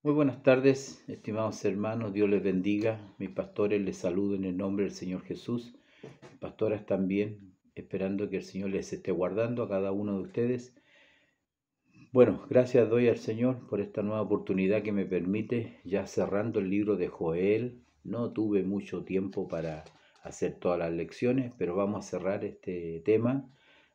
Muy buenas tardes, estimados hermanos, Dios les bendiga. Mis pastores les saludo en el nombre del Señor Jesús. Pastoras también, esperando que el Señor les esté guardando a cada uno de ustedes. Bueno, gracias doy al Señor por esta nueva oportunidad que me permite, ya cerrando el libro de Joel. No tuve mucho tiempo para hacer todas las lecciones, pero vamos a cerrar este tema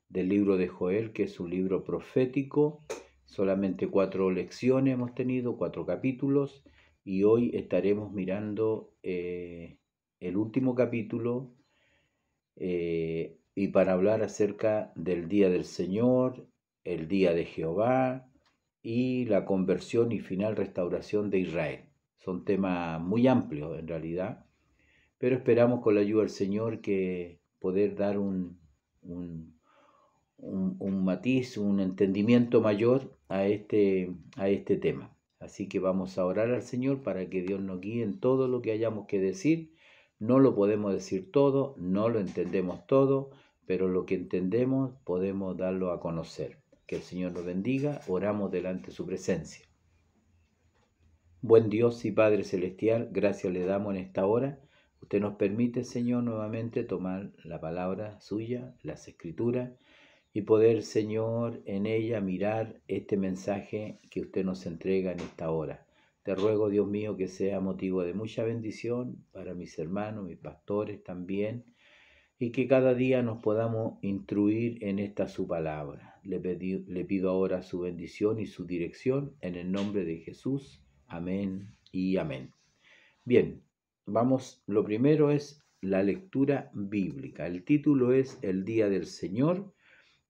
del libro de Joel, que es un libro profético. Solamente 4 lecciones hemos tenido, 4 capítulos, y hoy estaremos mirando el último capítulo y para hablar acerca del día del Señor, el día de Jehová y la conversión y final restauración de Israel. Son temas muy amplios en realidad, pero esperamos con la ayuda del Señor que poder dar un matiz, un entendimiento mayor a este tema. Así que vamos a orar al Señor para que Dios nos guíe en todo lo que hayamos que decir. No lo podemos decir todo, no lo entendemos todo, pero lo que entendemos podemos darlo a conocer. Que el Señor nos bendiga, oramos delante de su presencia. Buen Dios y Padre Celestial, gracias le damos en esta hora. Usted nos permite, Señor, nuevamente tomar la palabra suya, las escrituras, y poder, Señor, en ella mirar este mensaje que usted nos entrega en esta hora. Te ruego, Dios mío, que sea motivo de mucha bendición para mis hermanos, mis pastores también, y que cada día nos podamos instruir en esta su palabra. Le pido ahora su bendición y su dirección en el nombre de Jesús. Amén y amén. Bien, vamos, lo primero es la lectura bíblica. El título es El Día del Señor.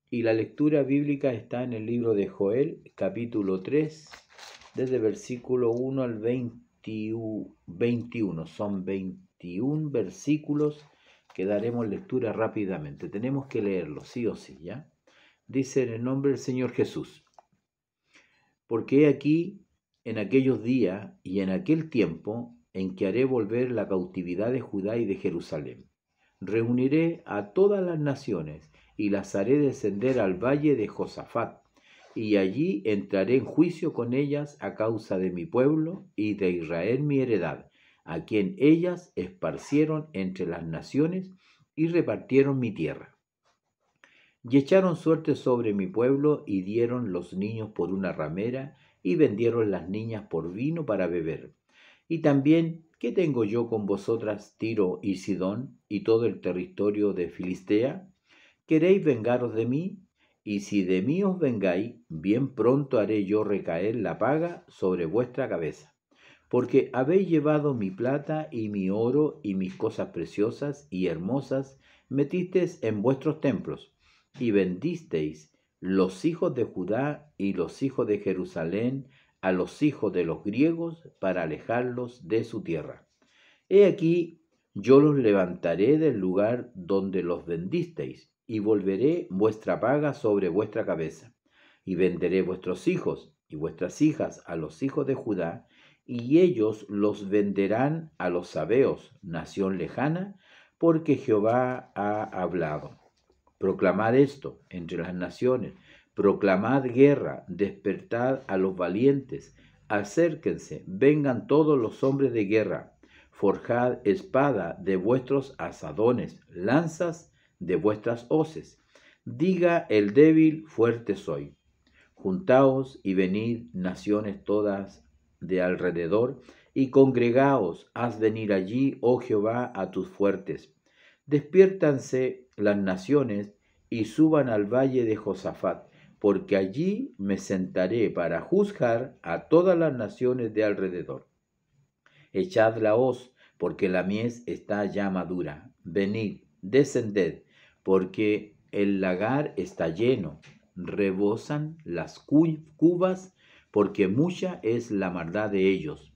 Y la lectura bíblica está en el libro de Joel, capítulo 3, desde versículo 1 al 21. Son 21 versículos que daremos lectura rápidamente. Tenemos que leerlo, sí o sí, ¿ya? Dice en el nombre del Señor Jesús: porque he aquí, en aquellos días y en aquel tiempo, en que haré volver la cautividad de Judá y de Jerusalén. Reuniré a todas las naciones y las haré descender al valle de Josafat, y allí entraré en juicio con ellas a causa de mi pueblo y de Israel mi heredad, a quien ellas esparcieron entre las naciones y repartieron mi tierra. Y echaron suerte sobre mi pueblo y dieron los niños por una ramera y vendieron las niñas por vino para beber. Y también, ¿qué tengo yo con vosotras, Tiro y Sidón, y todo el territorio de Filistea? ¿Queréis vengaros de mí? Y si de mí os vengáis, bien pronto haré yo recaer la paga sobre vuestra cabeza. Porque habéis llevado mi plata y mi oro y mis cosas preciosas y hermosas, metisteis en vuestros templos, y vendisteis los hijos de Judá y los hijos de Jerusalén a los hijos de los griegos para alejarlos de su tierra. He aquí, yo los levantaré del lugar donde los vendisteis, y volveré vuestra paga sobre vuestra cabeza, y venderé vuestros hijos y vuestras hijas a los hijos de Judá, y ellos los venderán a los sabeos, nación lejana, porque Jehová ha hablado. Proclamad esto entre las naciones, proclamad guerra, despertad a los valientes, acérquense, vengan todos los hombres de guerra, forjad espada de vuestros asadones, lanzas de vuestras hoces. Diga el débil, fuerte soy. Juntaos y venid, naciones todas de alrededor, y congregaos, haz venir allí, oh Jehová, a tus fuertes. Despiértanse las naciones y suban al valle de Josafat, porque allí me sentaré para juzgar a todas las naciones de alrededor. Echad la hoz, porque la mies está ya madura. Venid, descended, porque el lagar está lleno. Rebosan las cubas, porque mucha es la maldad de ellos.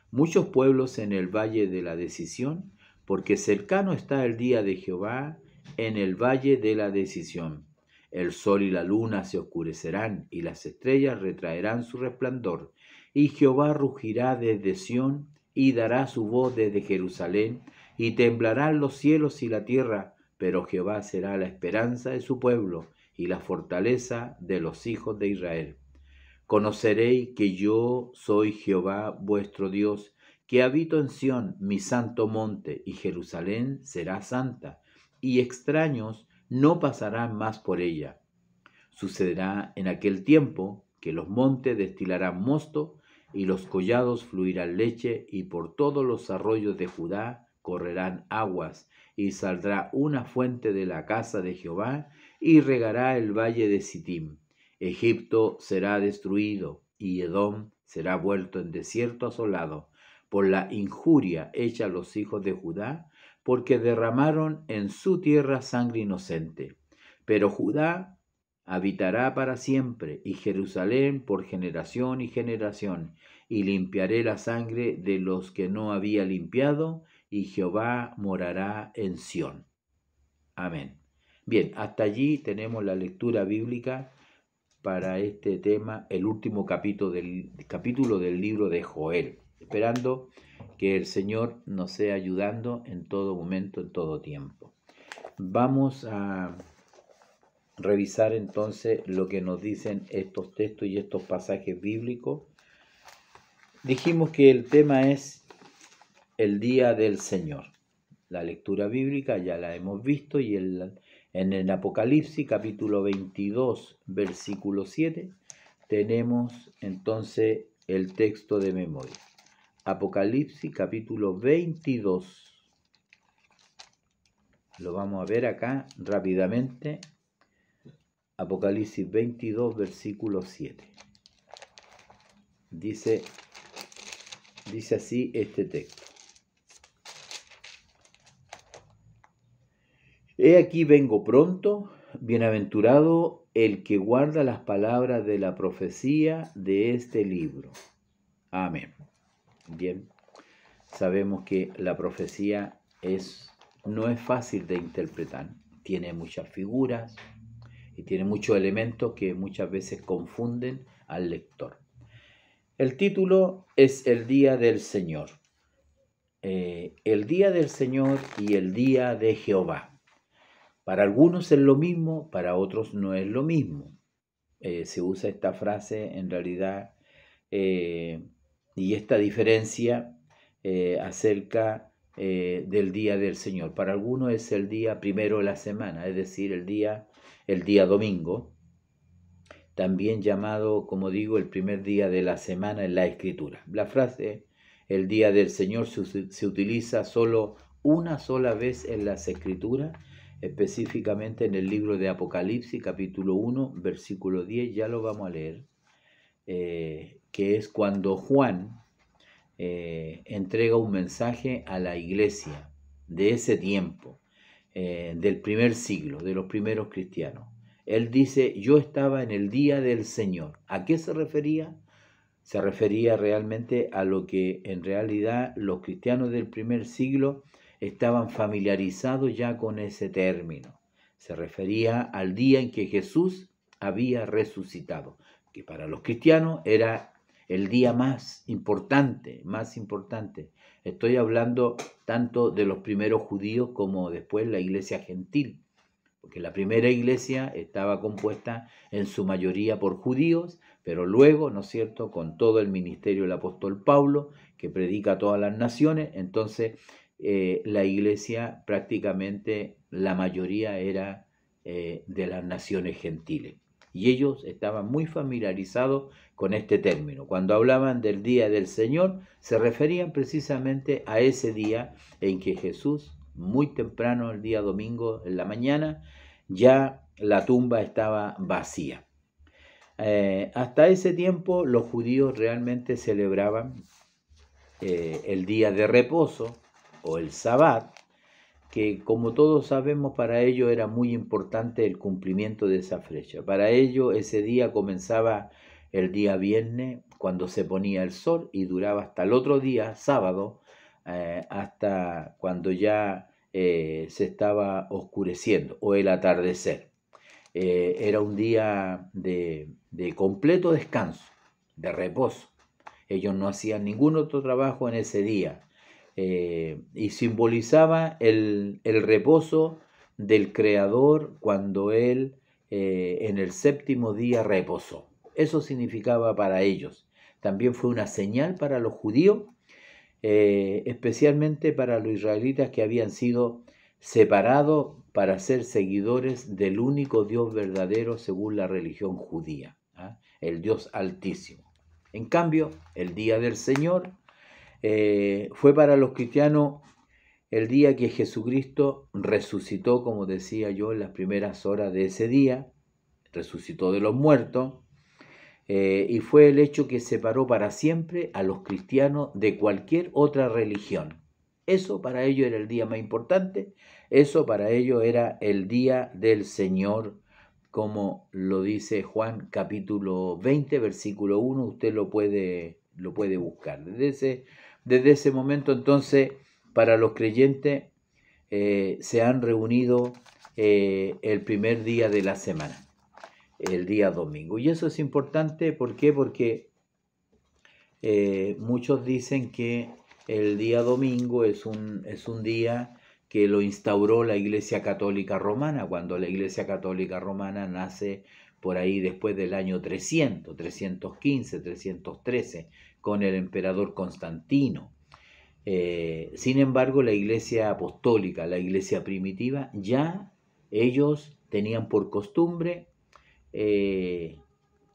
Muchos pueblos en el valle de la decisión, porque cercano está el día de Jehová en el valle de la decisión. El sol y la luna se oscurecerán, y las estrellas retraerán su resplandor, y Jehová rugirá desde Sión, y dará su voz desde Jerusalén, y temblarán los cielos y la tierra, pero Jehová será la esperanza de su pueblo, y la fortaleza de los hijos de Israel. Conoceréis que yo soy Jehová vuestro Dios, que habito en Sión, mi santo monte, y Jerusalén será santa, y extraños no pasarán más por ella. Sucederá en aquel tiempo que los montes destilarán mosto, y los collados fluirán leche, y por todos los arroyos de Judá correrán aguas, y saldrá una fuente de la casa de Jehová, y regará el valle de Sittim. Egipto será destruido, y Edom será vuelto en desierto asolado, por la injuria hecha a los hijos de Judá, porque derramaron en su tierra sangre inocente. Pero Judá habitará para siempre, y Jerusalén por generación y generación, y limpiaré la sangre de los que no había limpiado, y Jehová morará en Sión. Amén. Bien, hasta allí tenemos la lectura bíblica para este tema, el último capítulo del libro de Joel, esperando que el Señor nos sea ayudando en todo momento, en todo tiempo. Vamos a revisar entonces lo que nos dicen estos textos y estos pasajes bíblicos. Dijimos que el tema es el día del Señor. La lectura bíblica ya la hemos visto, y en el Apocalipsis capítulo 22 versículo 7 tenemos entonces el texto de memoria. Apocalipsis capítulo 22. Lo vamos a ver acá rápidamente. Apocalipsis 22 versículo 7. Dice así este texto. He aquí vengo pronto, bienaventurado el que guarda las palabras de la profecía de este libro. Amén. Bien, sabemos que la profecía no es fácil de interpretar. Tiene muchas figuras y tiene muchos elementos que muchas veces confunden al lector. El título es El Día del Señor. El Día del Señor y el Día de Jehová. Para algunos es lo mismo, para otros no es lo mismo. Se usa esta frase en realidad y esta diferencia acerca del Día del Señor. Para algunos es el día primero de la semana, es decir, el día domingo, también llamado, como digo, el primer día de la semana en la Escritura. La frase el Día del Señor se utiliza solo una sola vez en las Escrituras, específicamente en el libro de Apocalipsis, capítulo 1, versículo 10, ya lo vamos a leer, que es cuando Juan entrega un mensaje a la iglesia de ese tiempo, del primer siglo, de los primeros cristianos. Él dice, yo estaba en el día del Señor. ¿A qué se refería? Se refería realmente a lo que en realidad los cristianos del primer siglo estaban familiarizados ya con ese término. Se refería al día en que Jesús había resucitado, que para los cristianos era el día más importante. Estoy hablando tanto de los primeros judíos como después la iglesia gentil, porque la primera iglesia estaba compuesta en su mayoría por judíos, pero luego, ¿no es cierto?, con todo el ministerio del apóstol Pablo, que predica a todas las naciones, entonces la iglesia prácticamente la mayoría era de las naciones gentiles. Y ellos estaban muy familiarizados con este término. Cuando hablaban del día del Señor, se referían precisamente a ese día en que Jesús, muy temprano, el día domingo, en la mañana, ya la tumba estaba vacía. Hasta ese tiempo los judíos realmente celebraban el día de reposo o el Sabbat, que como todos sabemos para ellos era muy importante el cumplimiento de esa fecha. Para ellos ese día comenzaba el día viernes cuando se ponía el sol y duraba hasta el otro día, sábado, hasta cuando ya se estaba oscureciendo o el atardecer. Era un día de completo descanso, de reposo. Ellos no hacían ningún otro trabajo en ese día. Y simbolizaba el reposo del Creador cuando Él en el séptimo día reposó. Eso significaba para ellos. También fue una señal para los judíos, especialmente para los israelitas que habían sido separados para ser seguidores del único Dios verdadero según la religión judía, ¿ah? El Dios Altísimo. En cambio, el día del Señor fue para los cristianos el día que Jesucristo resucitó, como decía yo, en las primeras horas de ese día, resucitó de los muertos, y fue el hecho que separó para siempre a los cristianos de cualquier otra religión. Eso para ellos era el día más importante, eso para ellos era el día del Señor, como lo dice Juan capítulo 20, versículo 1, usted lo puede buscar. Desde ese momento entonces, para los creyentes se han reunido el primer día de la semana, el día domingo. Y eso es importante, ¿por qué? Porque muchos dicen que el día domingo es un día que lo instauró la Iglesia Católica Romana, cuando la Iglesia Católica Romana nace por ahí después del año 300, 315, 313, con el emperador Constantino. Sin embargo, la Iglesia Apostólica, la Iglesia primitiva, ya ellos tenían por costumbre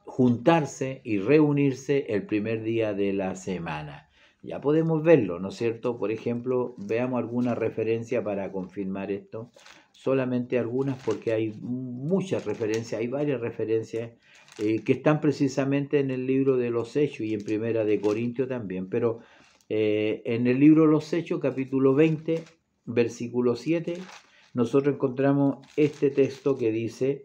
juntarse y reunirse el primer día de la semana. Ya podemos verlo, ¿no es cierto? Por ejemplo, veamos alguna referencia para confirmar esto. Solamente algunas, porque hay muchas referencias, hay varias referencias que están precisamente en el libro de los Hechos y en Primera de Corintios también. Pero en el libro de los Hechos, capítulo 20, versículo 7, nosotros encontramos este texto que dice,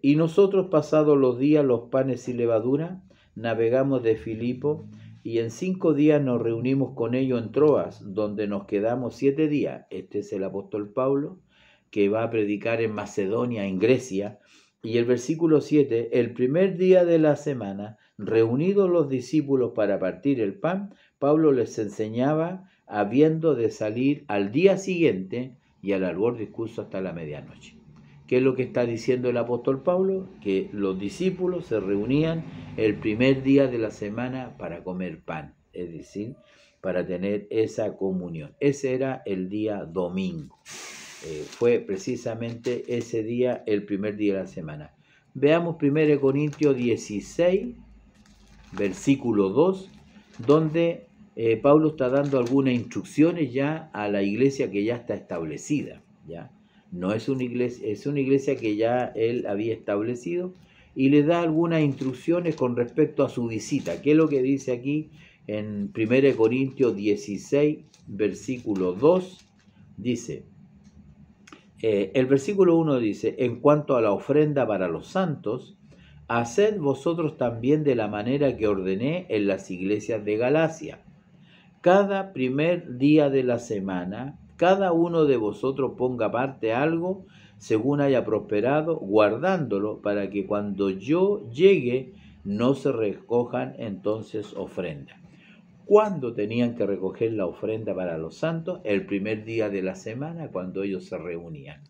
y nosotros pasados los días los panes y levadura, navegamos de Filipo, y en 5 días nos reunimos con ellos en Troas, donde nos quedamos 7 días. Este es el apóstol Pablo, que va a predicar en Macedonia, en Grecia. Y el versículo 7, el primer día de la semana, reunidos los discípulos para partir el pan, Pablo les enseñaba, habiendo de salir al día siguiente, y alargó discurso hasta la medianoche. ¿Qué es lo que está diciendo el apóstol Pablo? Que los discípulos se reunían el primer día de la semana para comer pan, es decir, para tener esa comunión. Ese era el día domingo. Fue precisamente ese día, el primer día de la semana. Veamos 1 Corintios 16, versículo 2, donde Pablo está dando algunas instrucciones ya a la iglesia que ya está establecida, ¿ya? No es una iglesia, es una iglesia que ya él había establecido, y le da algunas instrucciones con respecto a su visita. ¿Qué es lo que dice aquí en 1 Corintios 16, versículo 2? Dice, el versículo 1 dice, en cuanto a la ofrenda para los santos, haced vosotros también de la manera que ordené en las iglesias de Galacia. Cada primer día de la semana, cada uno de vosotros ponga aparte algo según haya prosperado, guardándolo para que cuando yo llegue no se recojan entonces ofrendas. ¿Cuándo tenían que recoger la ofrenda para los santos? El primer día de la semana, cuando ellos se reunían.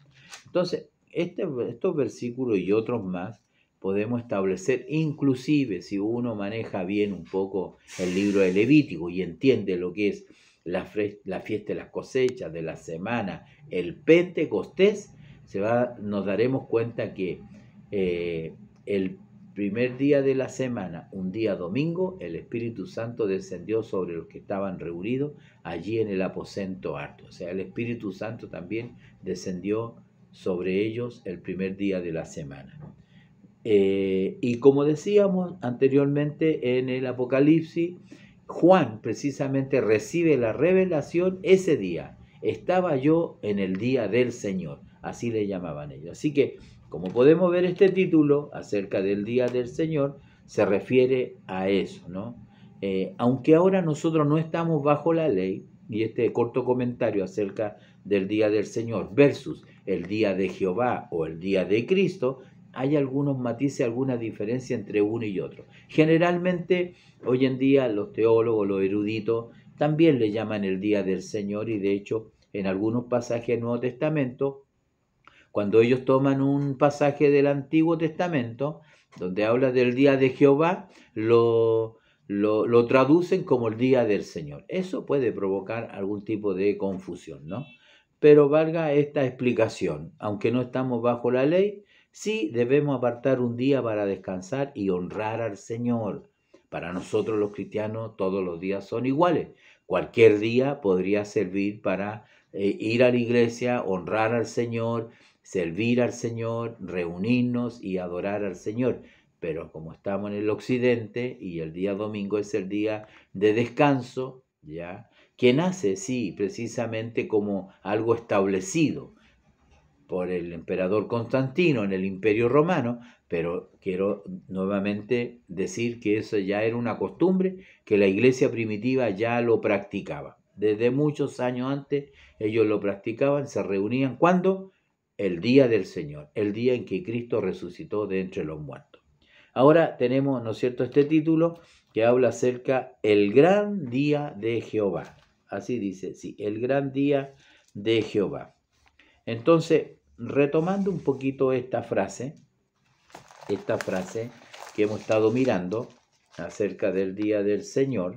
Entonces, estos versículos y otros más podemos establecer, inclusive si uno maneja bien un poco el libro de Levítico y entiende lo que es la fiesta de las cosechas, de la semana, el Pentecostés, nos daremos cuenta que el primer día de la semana, un día domingo, el Espíritu Santo descendió sobre los que estaban reunidos allí en el aposento alto. O sea, el Espíritu Santo también descendió sobre ellos el primer día de la semana. Y como decíamos anteriormente en el Apocalipsis, Juan precisamente recibe la revelación ese día. Estaba yo en el día del Señor, así le llamaban ellos. Así que, como podemos ver, este título acerca del día del Señor se refiere a eso, ¿no? Aunque ahora nosotros no estamos bajo la ley, y este corto comentario acerca del día del Señor versus el día de Jehová o el día de Cristo, hay algunos matices, alguna diferencia entre uno y otro. Generalmente, hoy en día, los teólogos, los eruditos, también le llaman el día del Señor, y de hecho, en algunos pasajes del Nuevo Testamento, cuando ellos toman un pasaje del Antiguo Testamento, donde habla del día de Jehová, lo traducen como el día del Señor. Eso puede provocar algún tipo de confusión, ¿no? Pero valga esta explicación, aunque no estamos bajo la ley, sí debemos apartar un día para descansar y honrar al Señor. Para nosotros los cristianos todos los días son iguales. Cualquier día podría servir para ir a la iglesia, honrar al Señor, servir al Señor, reunirnos y adorar al Señor. Pero como estamos en el occidente y el día domingo es el día de descanso, ¿ya? Que nace, sí, precisamente como algo establecido por el emperador Constantino en el Imperio Romano, pero quiero nuevamente decir que eso ya era una costumbre que la iglesia primitiva ya lo practicaba. Desde muchos años antes ellos lo practicaban, se reunían. ¿Cuándo? El día del Señor, el día en que Cristo resucitó de entre los muertos. Ahora tenemos, ¿no es cierto?, este título que habla acerca del gran día de Jehová. Así dice, sí, el gran día de Jehová. Entonces, retomando un poquito esta frase que hemos estado mirando acerca del día del Señor,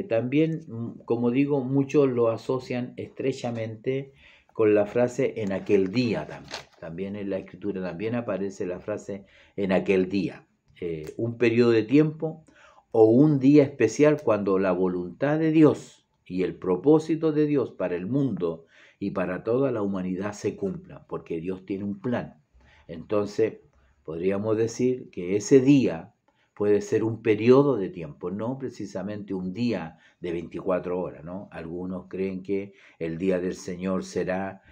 también, como digo, muchos lo asocian estrechamente con la frase en aquel día también. También en la escritura también aparece la frase en aquel día. Un periodo de tiempo o un día especial cuando la voluntad de Dios y el propósito de Dios para el mundo y para toda la humanidad se cumplan, porque Dios tiene un plan. Entonces, podríamos decir que ese día puede ser un periodo de tiempo, no precisamente un día de 24 horas, ¿no? Algunos creen que el día del Señor será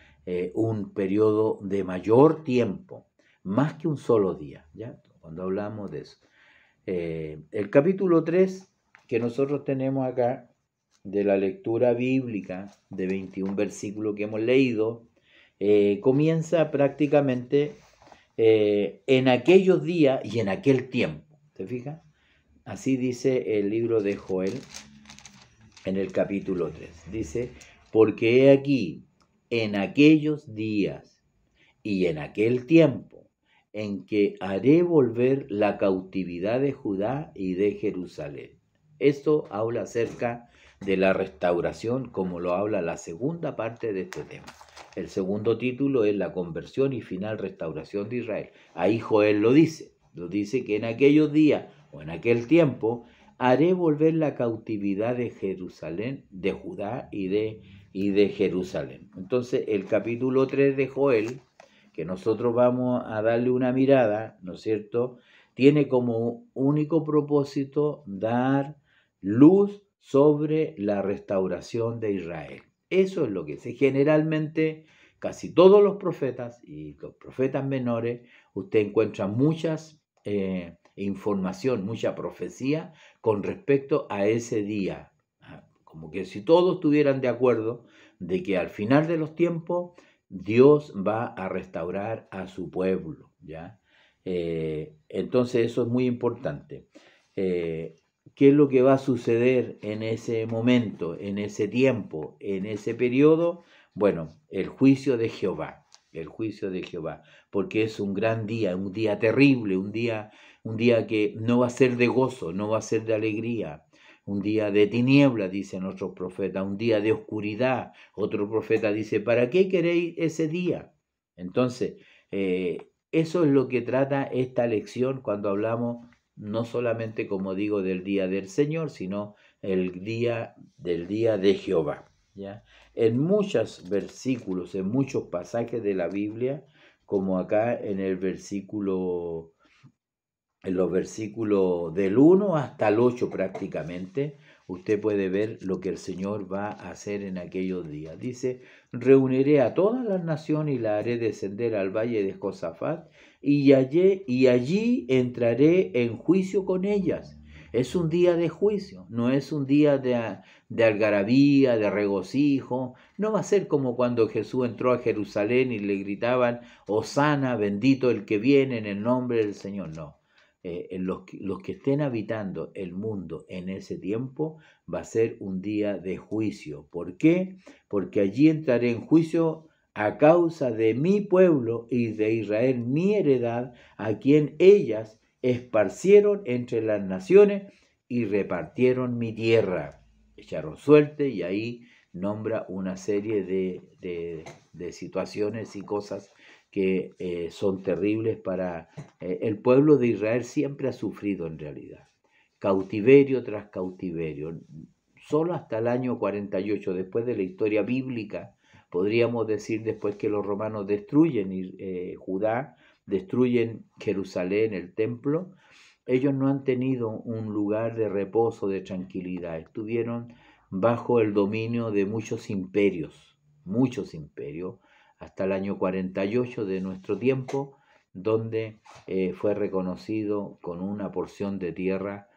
un periodo de mayor tiempo, más que un solo día, ¿ya? Cuando hablamos de eso. El capítulo 3 que nosotros tenemos acá, de la lectura bíblica de 21 versículos que hemos leído, comienza prácticamente en aquellos días y en aquel tiempo. ¿Te fijas? Así dice el libro de Joel en el capítulo 3. Dice, porque he aquí, en aquellos días y en aquel tiempo, en que haré volver la cautividad de Judá y de Jerusalén. Esto habla acerca de la restauración, como lo habla la segunda parte de este tema. El segundo título es la conversión y final restauración de Israel. Ahí Joel lo dice que en aquellos días o en aquel tiempo haré volver la cautividad de Jerusalén, de Judá y de Jerusalén. Entonces el capítulo 3 de Joel, que nosotros vamos a darle una mirada, ¿no es cierto?, tiene como único propósito dar luz sobre la restauración de Israel. Eso es lo que es. Generalmente, casi todos los profetas y los profetas menores, usted encuentra muchas información, mucha profecía con respecto a ese día. Como que si todos estuvieran de acuerdo de que al final de los tiempos Dios va a restaurar a su pueblo, ¿ya? Entonces eso es muy importante. ¿Qué es lo que va a suceder en ese momento, en ese tiempo, en ese periodo? Bueno, el juicio de Jehová, porque es un gran día, un día terrible, un día que no va a ser de gozo, no va a ser de alegría, un día de tiniebla, dicen otros profetas, un día de oscuridad. Otro profeta dice, ¿para qué queréis ese día? Entonces, eso es lo que trata esta lección cuando hablamos no solamente, como digo, del día del Señor, sino del día de Jehová, ¿ya? En muchos versículos, en muchos pasajes de la Biblia, como acá en los versículos del 1 hasta el 8 prácticamente, usted puede ver lo que el Señor va a hacer en aquellos días. Dice, reuniré a todas las naciones y la haré descender al valle de Josafat, y allí entraré en juicio con ellas. Es un día de juicio, no es un día de algarabía, de regocijo. No va a ser como cuando Jesús entró a Jerusalén y le gritaban, Hosana, bendito el que viene en el nombre del Señor. No. Los que estén habitando el mundo en ese tiempo va a ser un día de juicio. ¿Por qué? Porque allí entraré en juicio a causa de mi pueblo y de Israel mi heredad, a quien ellas esparcieron entre las naciones y repartieron mi tierra. Echaron suerte y ahí nombra una serie de situaciones y cosas que son terribles para el pueblo de Israel. Siempre ha sufrido en realidad, cautiverio tras cautiverio. Solo hasta el año 48, después de la historia bíblica, podríamos decir, después que los romanos destruyen Judá, destruyen Jerusalén, el templo, ellos no han tenido un lugar de reposo, de tranquilidad. Estuvieron bajo el dominio de muchos imperios, hasta el año 48 de nuestro tiempo, donde fue reconocido con una porción de tierra,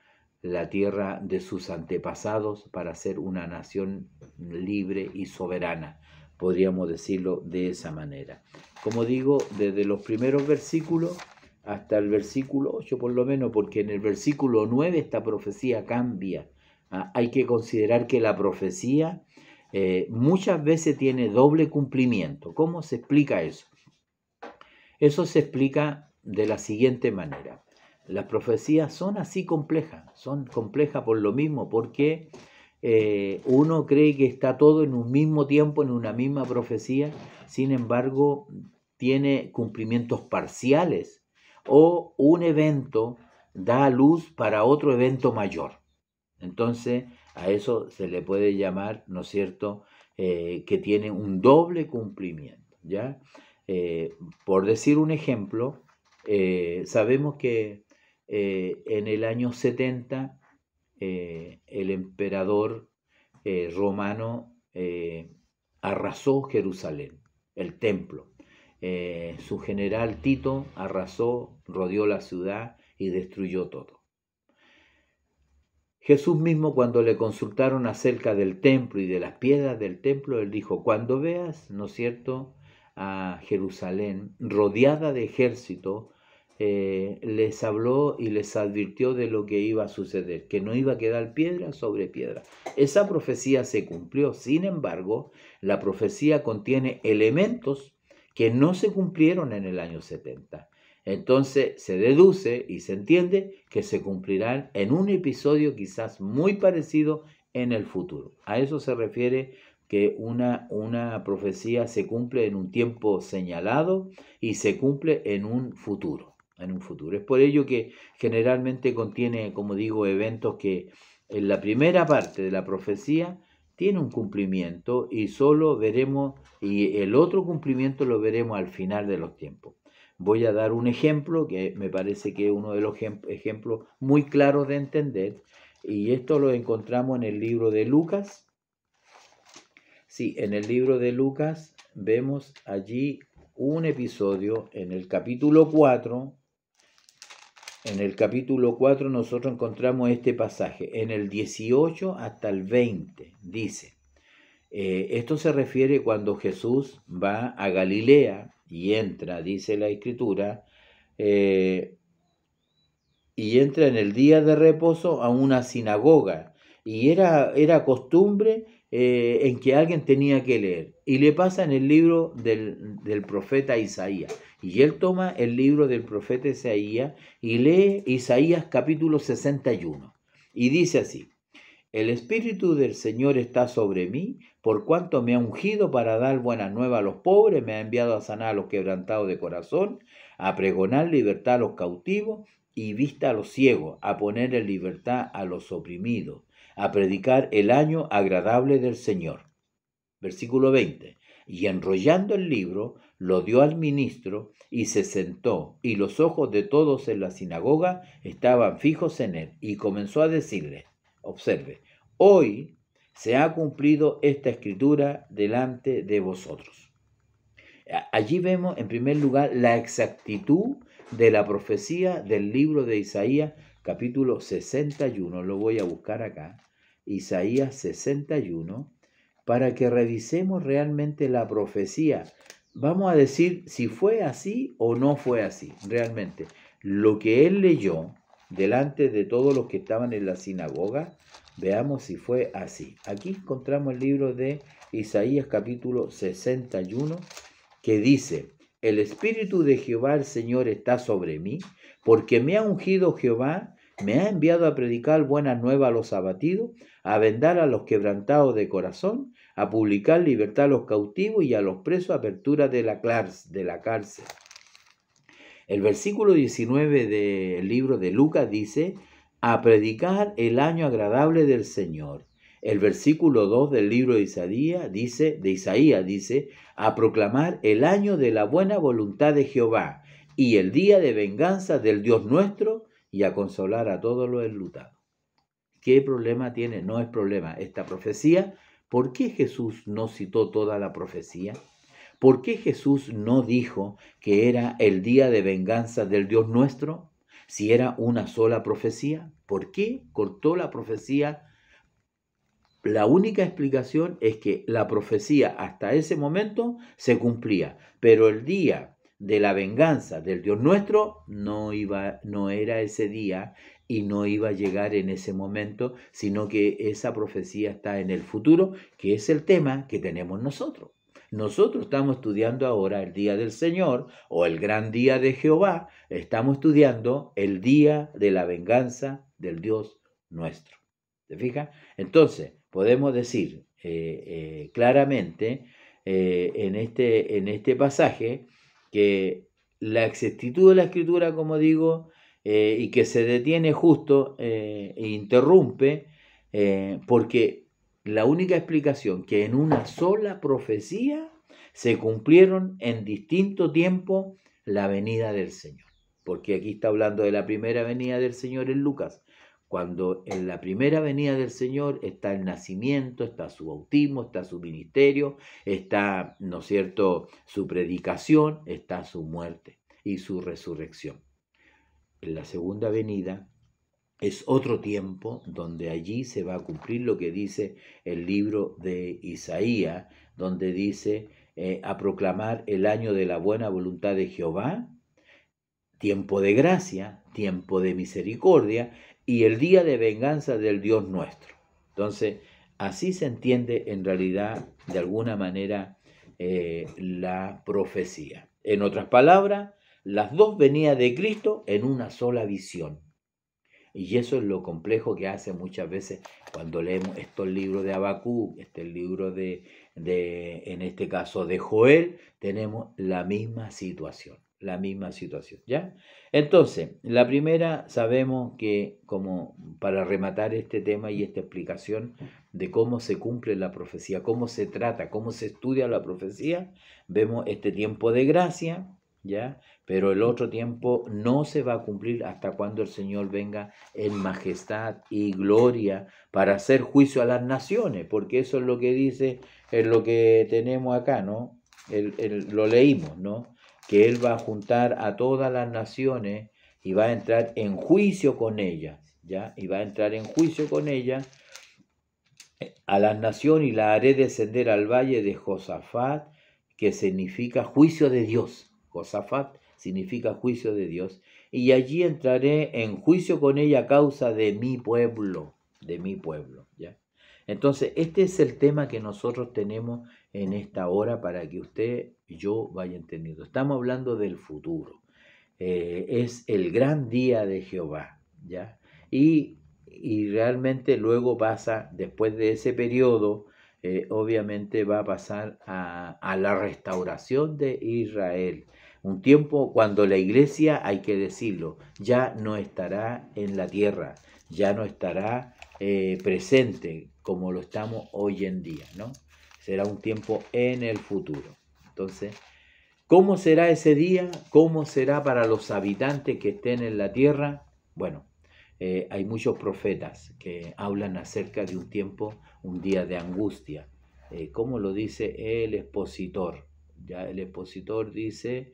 la tierra de sus antepasados, para ser una nación libre y soberana, podríamos decirlo de esa manera. Como digo, desde los primeros versículos hasta el versículo 8 por lo menos, porque en el versículo 9 esta profecía cambia. Hay que considerar que la profecía muchas veces tiene doble cumplimiento. ¿Cómo se explica eso? Eso se explica de la siguiente manera. Las profecías son así complejas, son complejas por lo mismo, porque uno cree que está todo en un mismo tiempo, en una misma profecía, sin embargo tiene cumplimientos parciales, o un evento da luz para otro evento mayor. Entonces a eso se le puede llamar, ¿no es cierto?, que tiene un doble cumplimiento, ¿ya? Por decir un ejemplo, sabemos que en el año 70 el emperador romano arrasó Jerusalén, el templo. Su general Tito arrasó, rodeó la ciudad y destruyó todo. Jesús mismo, cuando le consultaron acerca del templo y de las piedras del templo, él dijo: cuando veas, ¿no es cierto?, a Jerusalén rodeada de ejército, les habló y les advirtió de lo que iba a suceder, que no iba a quedar piedra sobre piedra. Esa profecía se cumplió. Sin embargo, la profecía contiene elementos que no se cumplieron en el año 70. Entonces se deduce y se entiende que se cumplirán en un episodio quizás muy parecido en el futuro. A eso se refiere que una profecía se cumple en un tiempo señalado y se cumple en un futuro. Es por ello que generalmente contiene, como digo, eventos que en la primera parte de la profecía tiene un cumplimiento y solo veremos, y el otro cumplimiento lo veremos al final de los tiempos. Voy a dar un ejemplo que me parece que es uno de los ejemplos muy claros de entender, y esto lo encontramos en el libro de Lucas. Sí, en el libro de Lucas vemos allí un episodio en el capítulo 4. En el capítulo 4 nosotros encontramos este pasaje, en el 18 hasta el 20, dice. Esto se refiere cuando Jesús va a Galilea y entra, dice la Escritura, y entra en el día de reposo a una sinagoga. Y era costumbre en que alguien tenía que leer. Y le pasa en el libro del profeta Isaías. Y él toma el libro del profeta Isaías y lee Isaías capítulo 61. Y dice así: el Espíritu del Señor está sobre mí, por cuanto me ha ungido para dar buena nueva a los pobres, me ha enviado a sanar a los quebrantados de corazón, a pregonar libertad a los cautivos y vista a los ciegos, a poner en libertad a los oprimidos, a predicar el año agradable del Señor. Versículo 20. Y enrollando el libro, lo dio al ministro y se sentó, y los ojos de todos en la sinagoga estaban fijos en él, y comenzó a decirle, observe, hoy se ha cumplido esta escritura delante de vosotros. Allí vemos en primer lugar la exactitud de la profecía del libro de Isaías, capítulo 61. Lo voy a buscar acá, Isaías 61, para que revisemos realmente la profecía. Vamos a decir si fue así o no fue así. Realmente, lo que él leyó delante de todos los que estaban en la sinagoga, veamos si fue así. Aquí encontramos el libro de Isaías capítulo 61 que dice: el Espíritu de Jehová el Señor está sobre mí, porque me ha ungido Jehová, me ha enviado a predicar buenas nuevas a los abatidos, a vendar a los quebrantados de corazón, a publicar libertad a los cautivos y a los presos, apertura de la cárcel. El versículo 19 del libro de Lucas dice: a predicar el año agradable del Señor. El versículo 2 del libro de Isaías dice: a proclamar el año de la buena voluntad de Jehová y el día de venganza del Dios nuestro, y a consolar a todos los enlutados. ¿Qué problema tiene? No es problema esta profecía. ¿Por qué Jesús no citó toda la profecía? ¿Por qué Jesús no dijo que era el día de venganza del Dios nuestro, si era una sola profecía? ¿Por qué cortó la profecía? La única explicación es que la profecía hasta ese momento se cumplía, pero el día de la venganza del Dios nuestro no era ese día y no iba a llegar en ese momento, sino que esa profecía está en el futuro, que es el tema que tenemos nosotros. Nosotros estamos estudiando ahora el día del Señor o el gran día de Jehová. Estamos estudiando el día de la venganza del Dios nuestro. ¿Te fijas? Entonces, podemos decir claramente en este pasaje que la exactitud de la Escritura, como digo, y que se detiene justo e interrumpe, porque la única explicación que en una sola profecía se cumplieron en distinto tiempo la venida del Señor. Porque aquí está hablando de la primera venida del Señor en Lucas, cuando en la primera venida del Señor está el nacimiento, está su bautismo, está su ministerio, está, ¿no es cierto?, su predicación, está su muerte y su resurrección. En la segunda venida es otro tiempo donde allí se va a cumplir lo que dice el libro de Isaías, donde dice a proclamar el año de la buena voluntad de Jehová, tiempo de gracia, tiempo de misericordia y el día de venganza del Dios nuestro. Entonces, así se entiende en realidad, de alguna manera, la profecía. En otras palabras, las dos venidas de Cristo en una sola visión. Y eso es lo complejo que hace muchas veces cuando leemos estos libros de Habacuc, el libro en este caso de Joel, tenemos la misma situación, ¿ya? Entonces, la primera, sabemos que, como para rematar este tema y esta explicación de cómo se cumple la profecía, cómo se trata, cómo se estudia la profecía, vemos este tiempo de gracia, ¿ya? Pero el otro tiempo no se va a cumplir hasta cuando el Señor venga en majestad y gloria para hacer juicio a las naciones, porque eso es lo que dice, es lo que tenemos acá, ¿no? Lo leímos, ¿no? Que Él va a juntar a todas las naciones y va a entrar en juicio con ellas, ¿ya? Y va a entrar en juicio con ellas a las naciones, y la haré descender al valle de Josafat, que significa juicio de Dios. Josafat significa juicio de Dios, y allí entraré en juicio con ella a causa de mi pueblo, ¿ya? Entonces, este es el tema que nosotros tenemos en esta hora para que usted y yo vaya entendiendo. Estamos hablando del futuro. Es el gran día de Jehová, ¿ya? Y realmente luego pasa, después de ese periodo, obviamente va a pasar a la restauración de Israel. Un tiempo cuando la iglesia, hay que decirlo, ya no estará en la tierra, ya no estará presente como lo estamos hoy en día, ¿no? Será un tiempo en el futuro. Entonces, ¿cómo será ese día? ¿Cómo será para los habitantes que estén en la tierra? Bueno, hay muchos profetas que hablan acerca de un tiempo, un día de angustia. ¿Cómo lo dice el expositor? Ya el expositor dice: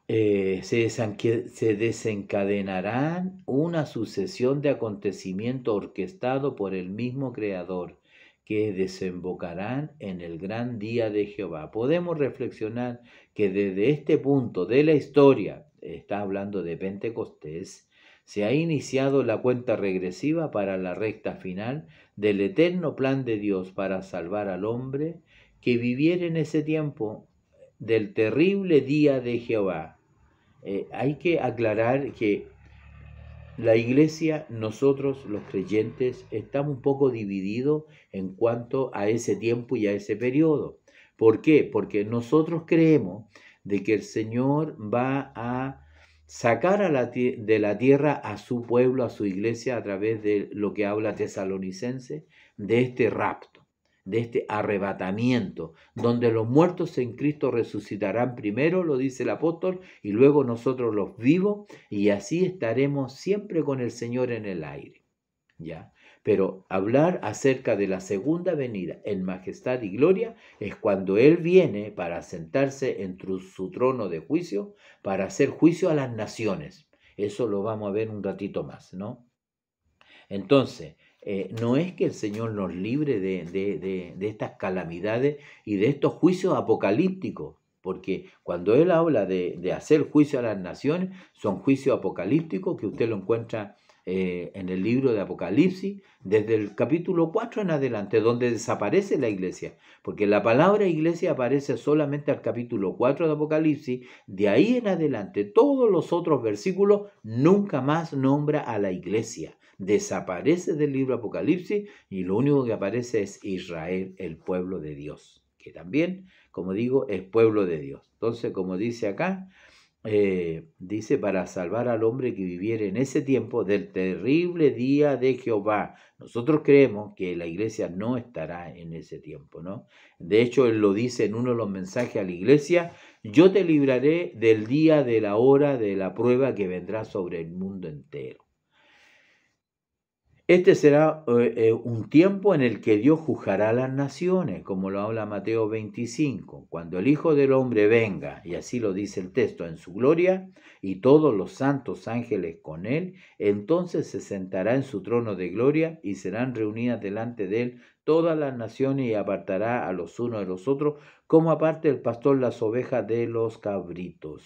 se desencadenarán una sucesión de acontecimientos orquestados por el mismo Creador, que desembocarán en el gran día de Jehová. Podemos reflexionar que desde este punto de la historia, está hablando de Pentecostés, se ha iniciado la cuenta regresiva para la recta final del eterno plan de Dios para salvar al hombre que viviera en ese tiempo del terrible día de Jehová. Hay que aclarar que la iglesia, nosotros los creyentes, estamos un poco divididos en cuanto a ese tiempo y a ese periodo. ¿Por qué? Porque nosotros creemos de que el Señor va a sacar de la tierra a su pueblo, a su iglesia, a través de lo que habla Tesalonicense, de este rapto, de este arrebatamiento, donde los muertos en Cristo resucitarán primero, lo dice el apóstol, y luego nosotros los vivos, y así estaremos siempre con el Señor en el aire, ¿ya? Pero hablar acerca de la segunda venida en majestad y gloria es cuando Él viene para sentarse en su trono de juicio, para hacer juicio a las naciones. Eso lo vamos a ver un ratito más, ¿no? Entonces, no es que el Señor nos libre de estas calamidades y de estos juicios apocalípticos, porque cuando Él habla de hacer juicio a las naciones, son juicios apocalípticos que usted lo encuentra en el libro de Apocalipsis, desde el capítulo 4 en adelante, donde desaparece la iglesia, porque la palabra iglesia aparece solamente al capítulo 4 de Apocalipsis, de ahí en adelante todos los otros versículos nunca más nombra a la iglesia. Desaparece del libro Apocalipsis y lo único que aparece es Israel, el pueblo de Dios, que también, como digo, es pueblo de Dios. Entonces, como dice acá, dice, para salvar al hombre que viviera en ese tiempo del terrible día de Jehová. Nosotros creemos que la iglesia no estará en ese tiempo, ¿no? De hecho, él lo dice en uno de los mensajes a la iglesia: yo te libraré del día, de la hora, de la prueba que vendrá sobre el mundo entero. Este será un tiempo en el que Dios juzgará a las naciones, como lo habla Mateo 25, cuando el Hijo del Hombre venga, y así lo dice el texto, en su gloria, y todos los santos ángeles con él, entonces se sentará en su trono de gloria, y serán reunidas delante de él todas las naciones, y apartará a los unos de los otros, como aparte el pastor las ovejas de los cabritos.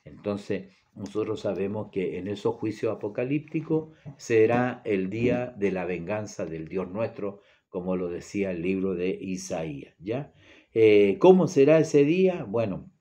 Entonces, nosotros sabemos que en esos juicios apocalípticos será el día de la venganza del Dios nuestro, como lo decía el libro de Isaías, ¿ya? ¿Cómo será ese día? Bueno,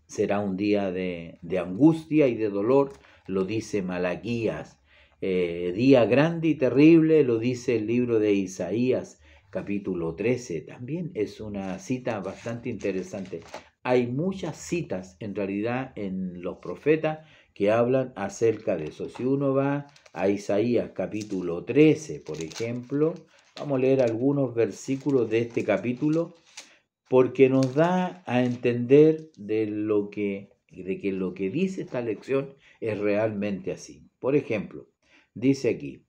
será un día de angustia y de dolor, lo dice Malaquías. Día grande y terrible, lo dice el libro de Isaías, capítulo 13. También es una cita bastante interesante. Hay muchas citas en realidad en los profetas que hablan acerca de eso. Si uno va a Isaías capítulo 13, por ejemplo, vamos a leer algunos versículos de este capítulo, porque nos da a entender de que lo que dice esta lección es realmente así. Por ejemplo, dice aquí,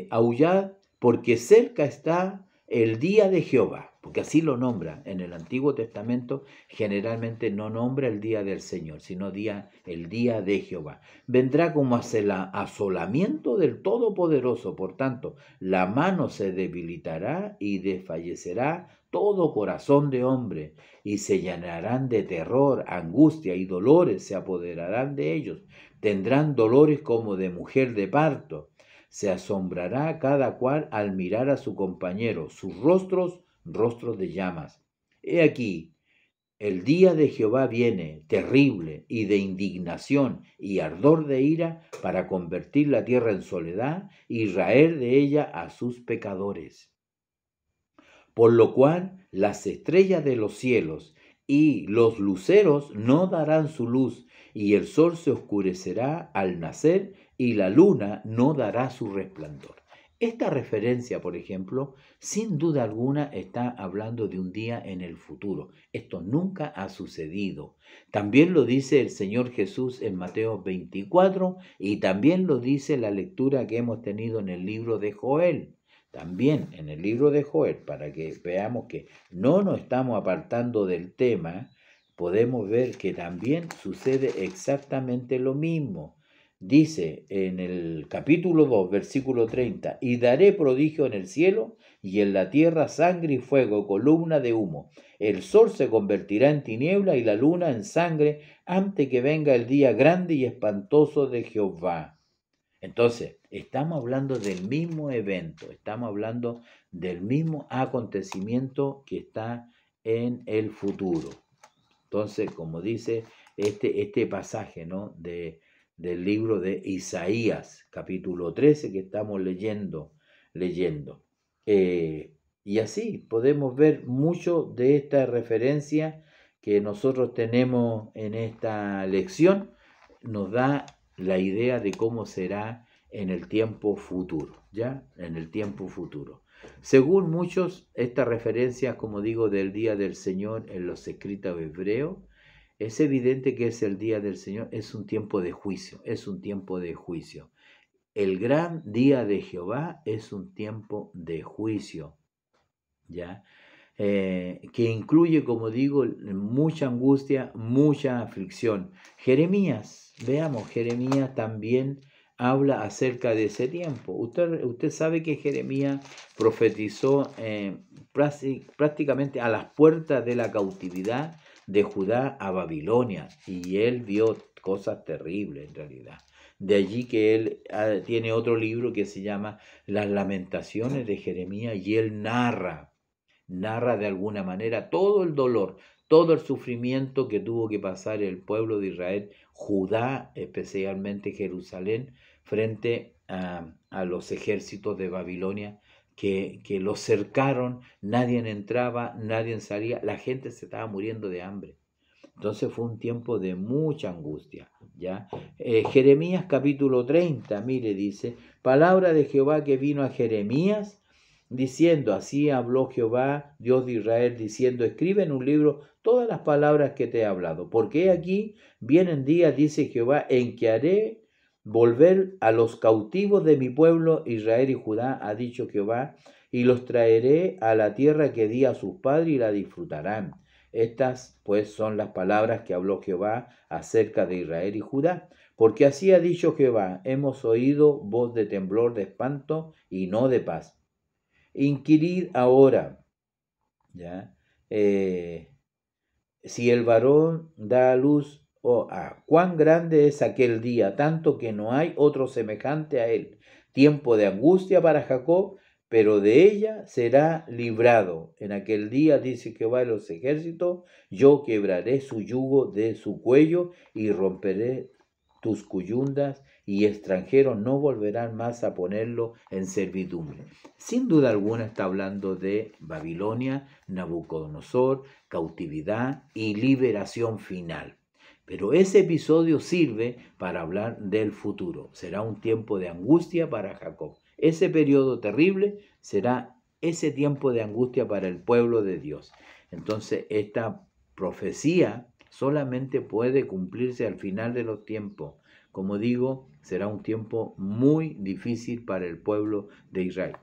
aullad porque cerca está el día de Jehová, porque así lo nombra en el Antiguo Testamento. Generalmente no nombra el día del Señor, sino el día de Jehová. Vendrá como asolamiento del Todopoderoso, por tanto, la mano se debilitará y desfallecerá todo corazón de hombre, y se llenarán de terror, angustia y dolores se apoderarán de ellos. Tendrán dolores como de mujer de parto. Se asombrará cada cual al mirar a su compañero, sus rostros, rostros de llamas. He aquí, el día de Jehová viene, terrible y de indignación y ardor de ira, para convertir la tierra en soledad y raer de ella a sus pecadores. Por lo cual las estrellas de los cielos y los luceros no darán su luz, y el sol se oscurecerá al nacer, y la luna no dará su resplandor. Esta referencia, por ejemplo, sin duda alguna está hablando de un día en el futuro. Esto nunca ha sucedido. También lo dice el Señor Jesús en Mateo 24, y también lo dice la lectura que hemos tenido en el libro de Joel. También en el libro de Joel, para que veamos que no nos estamos apartando del tema, podemos ver que también sucede exactamente lo mismo. Dice en el capítulo 2, versículo 30, y daré prodigio en el cielo y en la tierra sangre y fuego, columna de humo. El sol se convertirá en tiniebla y la luna en sangre antes que venga el día grande y espantoso de Jehová. Entonces, estamos hablando del mismo evento, estamos hablando del mismo acontecimiento que está en el futuro. Entonces, como dice este pasaje, ¿no? Del libro de Isaías, capítulo 13, que estamos leyendo. Y así podemos ver mucho de esta referencia que nosotros tenemos en esta lección, nos da la idea de cómo será en el tiempo futuro, ¿ya? En el tiempo futuro. Según muchos, estas referencias, como digo, del día del Señor en los escritos hebreos, es evidente que es el día del Señor, es un tiempo de juicio, es un tiempo de juicio. El gran día de Jehová es un tiempo de juicio, ¿ya? Que incluye, como digo, mucha angustia, mucha aflicción. Jeremías, veamos, Jeremías también habla acerca de ese tiempo. Usted sabe que Jeremías profetizó prácticamente a las puertas de la cautividad de Judá a Babilonia, y él vio cosas terribles en realidad. De allí que él tiene otro libro que se llama Las Lamentaciones de Jeremías, y él narra de alguna manera todo el dolor, todo el sufrimiento que tuvo que pasar el pueblo de Israel, Judá, especialmente Jerusalén, frente a los ejércitos de Babilonia que los cercaron, nadie entraba, nadie salía, la gente se estaba muriendo de hambre. Entonces fue un tiempo de mucha angustia, ¿ya? Jeremías capítulo 30, mire, dice, palabra de Jehová que vino a Jeremías, diciendo, así habló Jehová, Dios de Israel, diciendo, escribe en un libro todas las palabras que te he hablado, porque aquí vienen días, dice Jehová, en que haré volver a los cautivos de mi pueblo Israel y Judá, ha dicho Jehová, y los traeré a la tierra que di a sus padres y la disfrutarán. Estas, pues, son las palabras que habló Jehová acerca de Israel y Judá. Porque así ha dicho Jehová, hemos oído voz de temblor, de espanto y no de paz. Inquirid ahora, ¿ya? Si el varón da a luz, cuán grande es aquel día, tanto que no hay otro semejante a él. Tiempo de angustia para Jacob, pero de ella será librado. En aquel día, dice Jehová de los ejércitos, yo quebraré su yugo de su cuello y romperé tus cuyundas, y extranjeros no volverán más a ponerlo en servidumbre. Sin duda alguna está hablando de Babilonia, Nabucodonosor, cautividad y liberación final. Pero ese episodio sirve para hablar del futuro. Será un tiempo de angustia para Jacob. Ese periodo terrible será ese tiempo de angustia para el pueblo de Dios. Entonces, esta profecía solamente puede cumplirse al final de los tiempos. Como digo, será un tiempo muy difícil para el pueblo de Israel.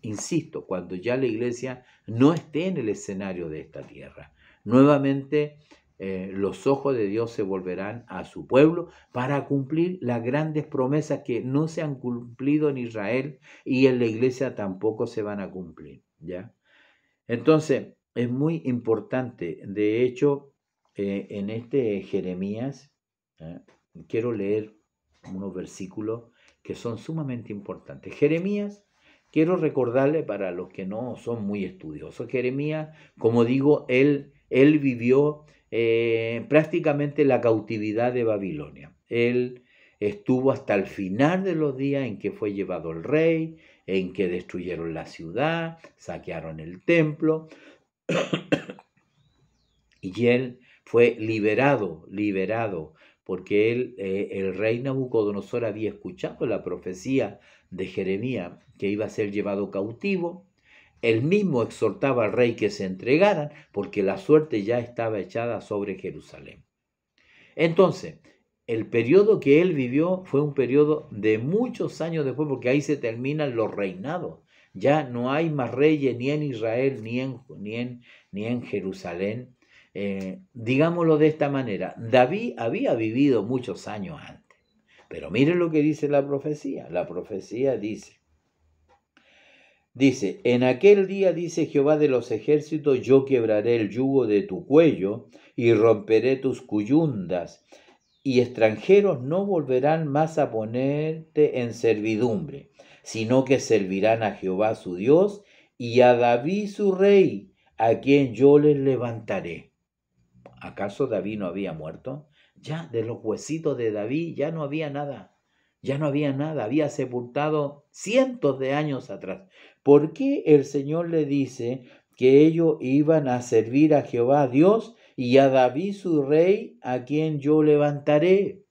Insisto, cuando ya la iglesia no esté en el escenario de esta tierra, nuevamente los ojos de Dios se volverán a su pueblo para cumplir las grandes promesas que no se han cumplido en Israel y en la iglesia tampoco se van a cumplir, ¿ya? Entonces, es muy importante. De hecho, en este Jeremías, quiero leer unos versículos que son sumamente importantes. Jeremías, quiero recordarle para los que no son muy estudiosos, Jeremías, como digo, él vivió prácticamente la cautividad de Babilonia. Él estuvo hasta el final de los días en que fue llevado el rey, en que destruyeron la ciudad, saquearon el templo, y él fue liberado, porque el rey Nabucodonosor había escuchado la profecía de Jeremías que iba a ser llevado cautivo. Él mismo exhortaba al rey que se entregaran, porque la suerte ya estaba echada sobre Jerusalén. Entonces, el periodo que él vivió fue un periodo de muchos años después, porque ahí se terminan los reinados. Ya no hay más reyes ni en Israel ni en Jerusalén. Digámoslo de esta manera, David había vivido muchos años antes. Pero miren lo que dice la profecía. La profecía dice, en aquel día, dice Jehová de los ejércitos, yo quebraré el yugo de tu cuello y romperé tus cuyundas, y extranjeros no volverán más a ponerte en servidumbre, sino que servirán a Jehová su Dios y a David su rey, a quien yo les levantaré. ¿Acaso David no había muerto? Ya de los huesitos de David ya no había nada. Ya no había nada. Había sepultado cientos de años atrás. ¿Por qué el Señor le dice que ellos iban a servir a Jehová Dios y a David su rey, a quien yo levantaré?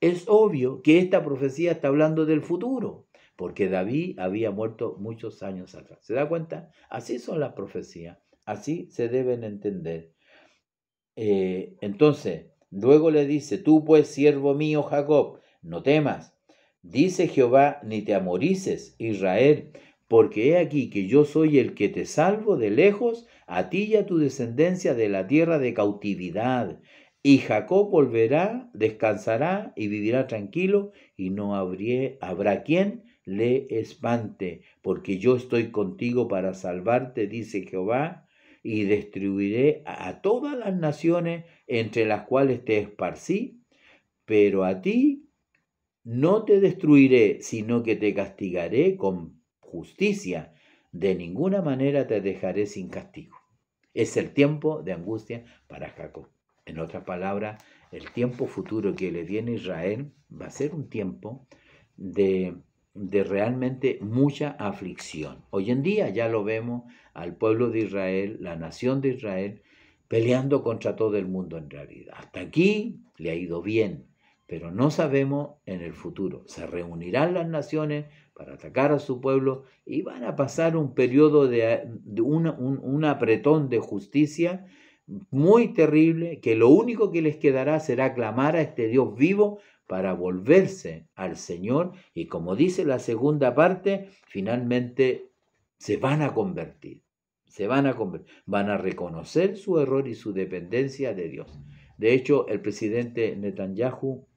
Es obvio que esta profecía está hablando del futuro, porque David había muerto muchos años atrás. ¿Se da cuenta? Así son las profecías, así se deben entender. Entonces, luego le dice, tú pues, siervo mío Jacob, no temas. Dice Jehová, ni te amorices, Israel, porque he aquí que yo soy el que te salvo de lejos, a ti y a tu descendencia de la tierra de cautividad. Y Jacob volverá, descansará y vivirá tranquilo, y no habrá quien le espante, porque yo estoy contigo para salvarte, dice Jehová, y destruiré a todas las naciones entre las cuales te esparcí, pero a ti no te destruiré, sino que te castigaré con justicia. De ninguna manera te dejaré sin castigo. Es el tiempo de angustia para Jacob. En otras palabras, el tiempo futuro que le viene a Israel va a ser un tiempo de realmente mucha aflicción. Hoy en día ya lo vemos al pueblo de Israel, la nación de Israel, peleando contra todo el mundo en realidad. Hasta aquí le ha ido bien, pero no sabemos en el futuro. Se reunirán las naciones para atacar a su pueblo y van a pasar un periodo de un apretón de justicia muy terrible, que lo único que les quedará será clamar a este Dios vivo para volverse al Señor, y como dice la segunda parte, finalmente se van a convertir, van a reconocer su error y su dependencia de Dios. De hecho, el presidente Netanyahu,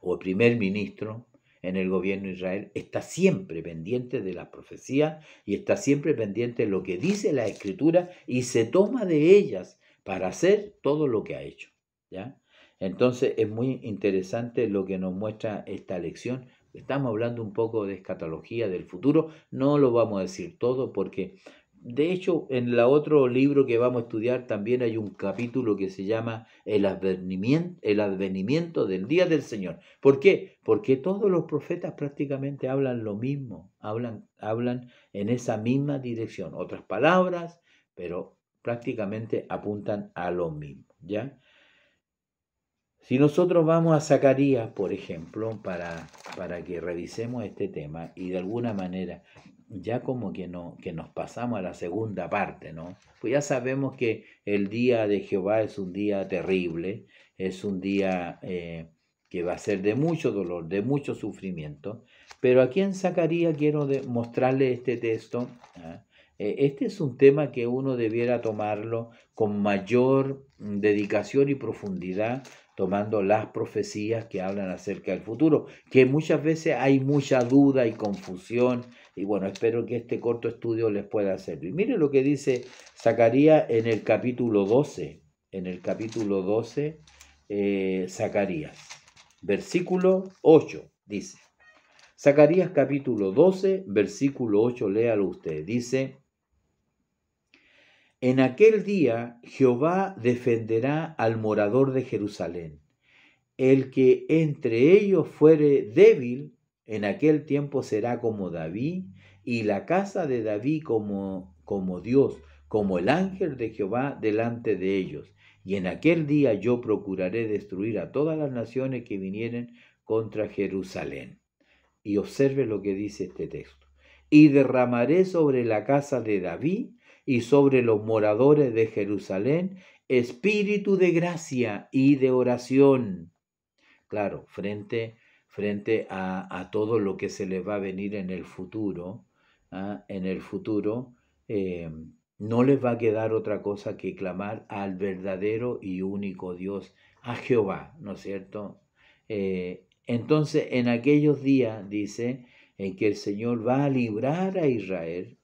o primer ministro en el gobierno de Israel, está siempre pendiente de la profecía y está siempre pendiente de lo que dice la Escritura y se toma de ellas para hacer todo lo que ha hecho, ¿ya? Entonces es muy interesante lo que nos muestra esta lección. Estamos hablando un poco de escatología del futuro, no lo vamos a decir todo porque de hecho en el otro libro que vamos a estudiar también hay un capítulo que se llama el advenimiento del día del Señor. ¿Por qué? Porque todos los profetas prácticamente hablan lo mismo, hablan en esa misma dirección, otras palabras, pero prácticamente apuntan a lo mismo, ¿ya? Si nosotros vamos a Zacarías, por ejemplo, para que revisemos este tema y de alguna manera ya como que nos pasamos a la segunda parte, ¿no? Pues ya sabemos que el día de Jehová es un día terrible, es un día que va a ser de mucho dolor, de mucho sufrimiento, pero aquí en Zacarías quiero mostrarle este texto. Este es un tema que uno debiera tomarlo con mayor dedicación y profundidad, tomando las profecías que hablan acerca del futuro, que muchas veces hay mucha duda y confusión, y bueno, espero que este corto estudio les pueda servir. Mire lo que dice Zacarías en el capítulo 12, Zacarías, versículo 8, dice, Zacarías capítulo 12, versículo 8, léalo usted, dice, en aquel día Jehová defenderá al morador de Jerusalén. El que entre ellos fuere débil, en aquel tiempo será como David, y la casa de David como Dios, como el ángel de Jehová delante de ellos. Y en aquel día yo procuraré destruir a todas las naciones que vinieren contra Jerusalén. Y observe lo que dice este texto. Y derramaré sobre la casa de David y sobre los moradores de Jerusalén espíritu de gracia y de oración. Claro, frente a todo lo que se les va a venir en el futuro, no les va a quedar otra cosa que clamar al verdadero y único Dios, a Jehová, ¿no es cierto? Entonces, en aquellos días, dice, en que el Señor va a librar a Israel,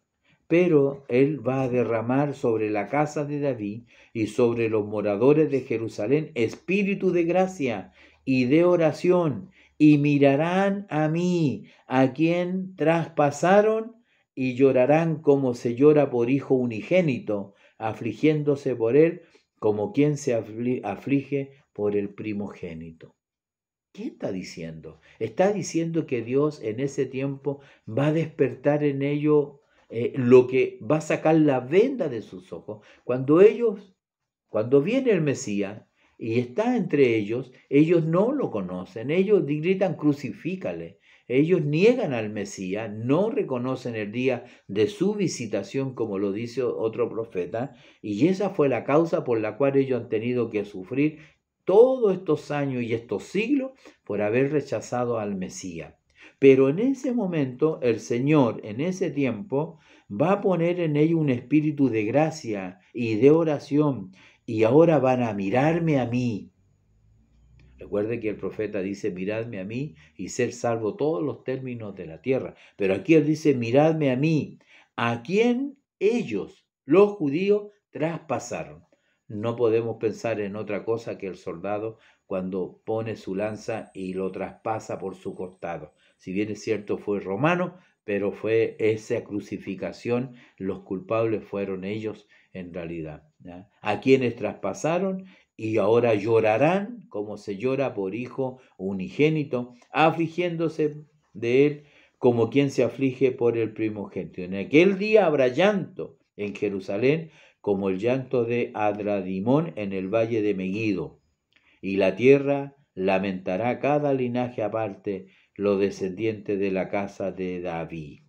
pero Él va a derramar sobre la casa de David y sobre los moradores de Jerusalén espíritu de gracia y de oración, y mirarán a mí, a quien traspasaron, y llorarán como se llora por hijo unigénito, afligiéndose por él, como quien se aflige por el primogénito. ¿Qué está diciendo? Está diciendo que Dios en ese tiempo va a despertar en ellos lo que va a sacar la venda de sus ojos. Cuando viene el Mesías y está entre ellos, ellos no lo conocen, ellos gritan crucifícale, ellos niegan al Mesías, no reconocen el día de su visitación como lo dice otro profeta, y esa fue la causa por la cual ellos han tenido que sufrir todos estos años y estos siglos por haber rechazado al Mesías. Pero en ese momento el Señor, en ese tiempo, va a poner en ellos un espíritu de gracia y de oración, y ahora van a mirarme a mí. Recuerde que el profeta dice, miradme a mí y ser salvo todos los términos de la tierra. Pero aquí él dice, miradme a mí, a quien ellos, los judíos, traspasaron. No podemos pensar en otra cosa que el soldado cuando pone su lanza y lo traspasa por su costado. Si bien es cierto fue romano, pero fue esa crucificación, los culpables fueron ellos en realidad, ¿ya? A quienes traspasaron y ahora llorarán como se llora por hijo unigénito, afligiéndose de él como quien se aflige por el primogénito. En aquel día habrá llanto en Jerusalén, como el llanto de Adradimón en el valle de Megido, y la tierra lamentará cada linaje aparte, los descendientes de la casa de David.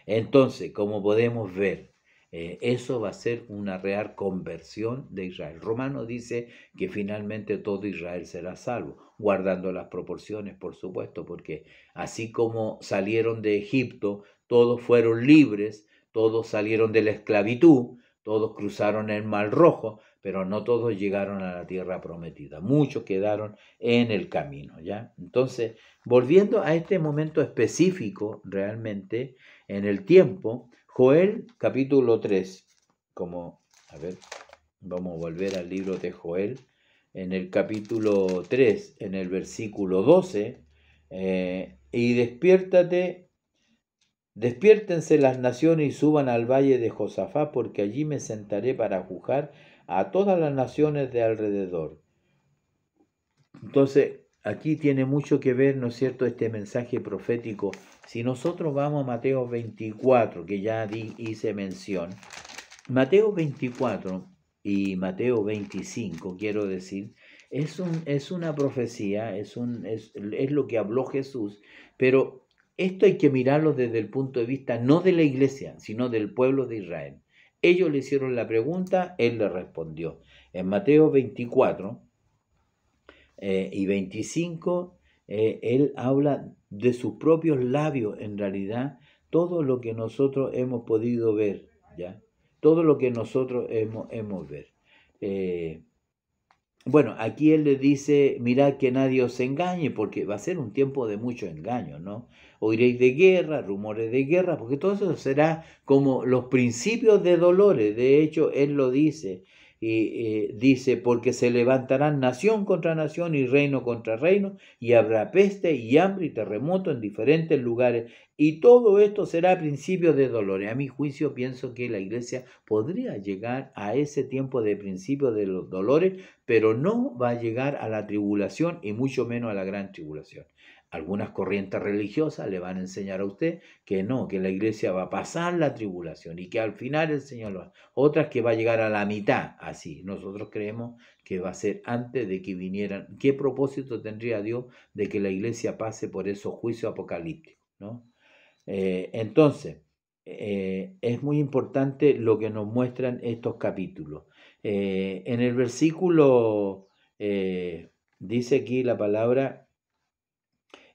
Entonces, como podemos ver, eso va a ser una real conversión de Israel. Romano dice que finalmente todo Israel será salvo, guardando las proporciones, por supuesto, porque así como salieron de Egipto, todos fueron libres, todos salieron de la esclavitud, todos cruzaron el Mar Rojo, pero no todos llegaron a la tierra prometida. Muchos quedaron en el camino, ¿ya? Entonces, volviendo a este momento específico, realmente, en el tiempo, Joel capítulo 3, vamos a volver al libro de Joel, en el capítulo 3, en el versículo 12, y despiértense las naciones y suban al valle de Josafat, porque allí me sentaré para juzgar a todas las naciones de alrededor. Entonces, aquí tiene mucho que ver, ¿no es cierto?, este mensaje profético. Si nosotros vamos a Mateo 24, que ya hice mención, Mateo 24 y Mateo 25, quiero decir, es una profecía, es lo que habló Jesús, pero esto hay que mirarlo desde el punto de vista no de la iglesia, sino del pueblo de Israel. Ellos le hicieron la pregunta, él le respondió. En Mateo 24 y 25, él habla de sus propios labios, en realidad, todo lo que nosotros hemos podido ver, ¿ya? Todo lo que nosotros hemos ver. Bueno, aquí él le dice, mirad que nadie os engañe, porque va a ser un tiempo de mucho engaño, ¿no? Oiréis de guerra, rumores de guerra, porque todo eso será como los principios de dolores. De hecho, él lo dice, y dice, porque se levantarán nación contra nación y reino contra reino, y habrá peste y hambre y terremoto en diferentes lugares, y todo esto será principio de dolores. A mi juicio pienso que la iglesia podría llegar a ese tiempo de principio de los dolores, pero no va a llegar a la tribulación y mucho menos a la gran tribulación. Algunas corrientes religiosas le van a enseñar a usted que no, que la iglesia va a pasar la tribulación y que al final el Señor lo va. Otras que va a llegar a la mitad, así. Nosotros creemos que va a ser antes de que vinieran. ¿Qué propósito tendría Dios de que la iglesia pase por esos juicios apocalípticos, ¿no? Entonces, es muy importante lo que nos muestran estos capítulos. En el versículo, dice aquí la palabra,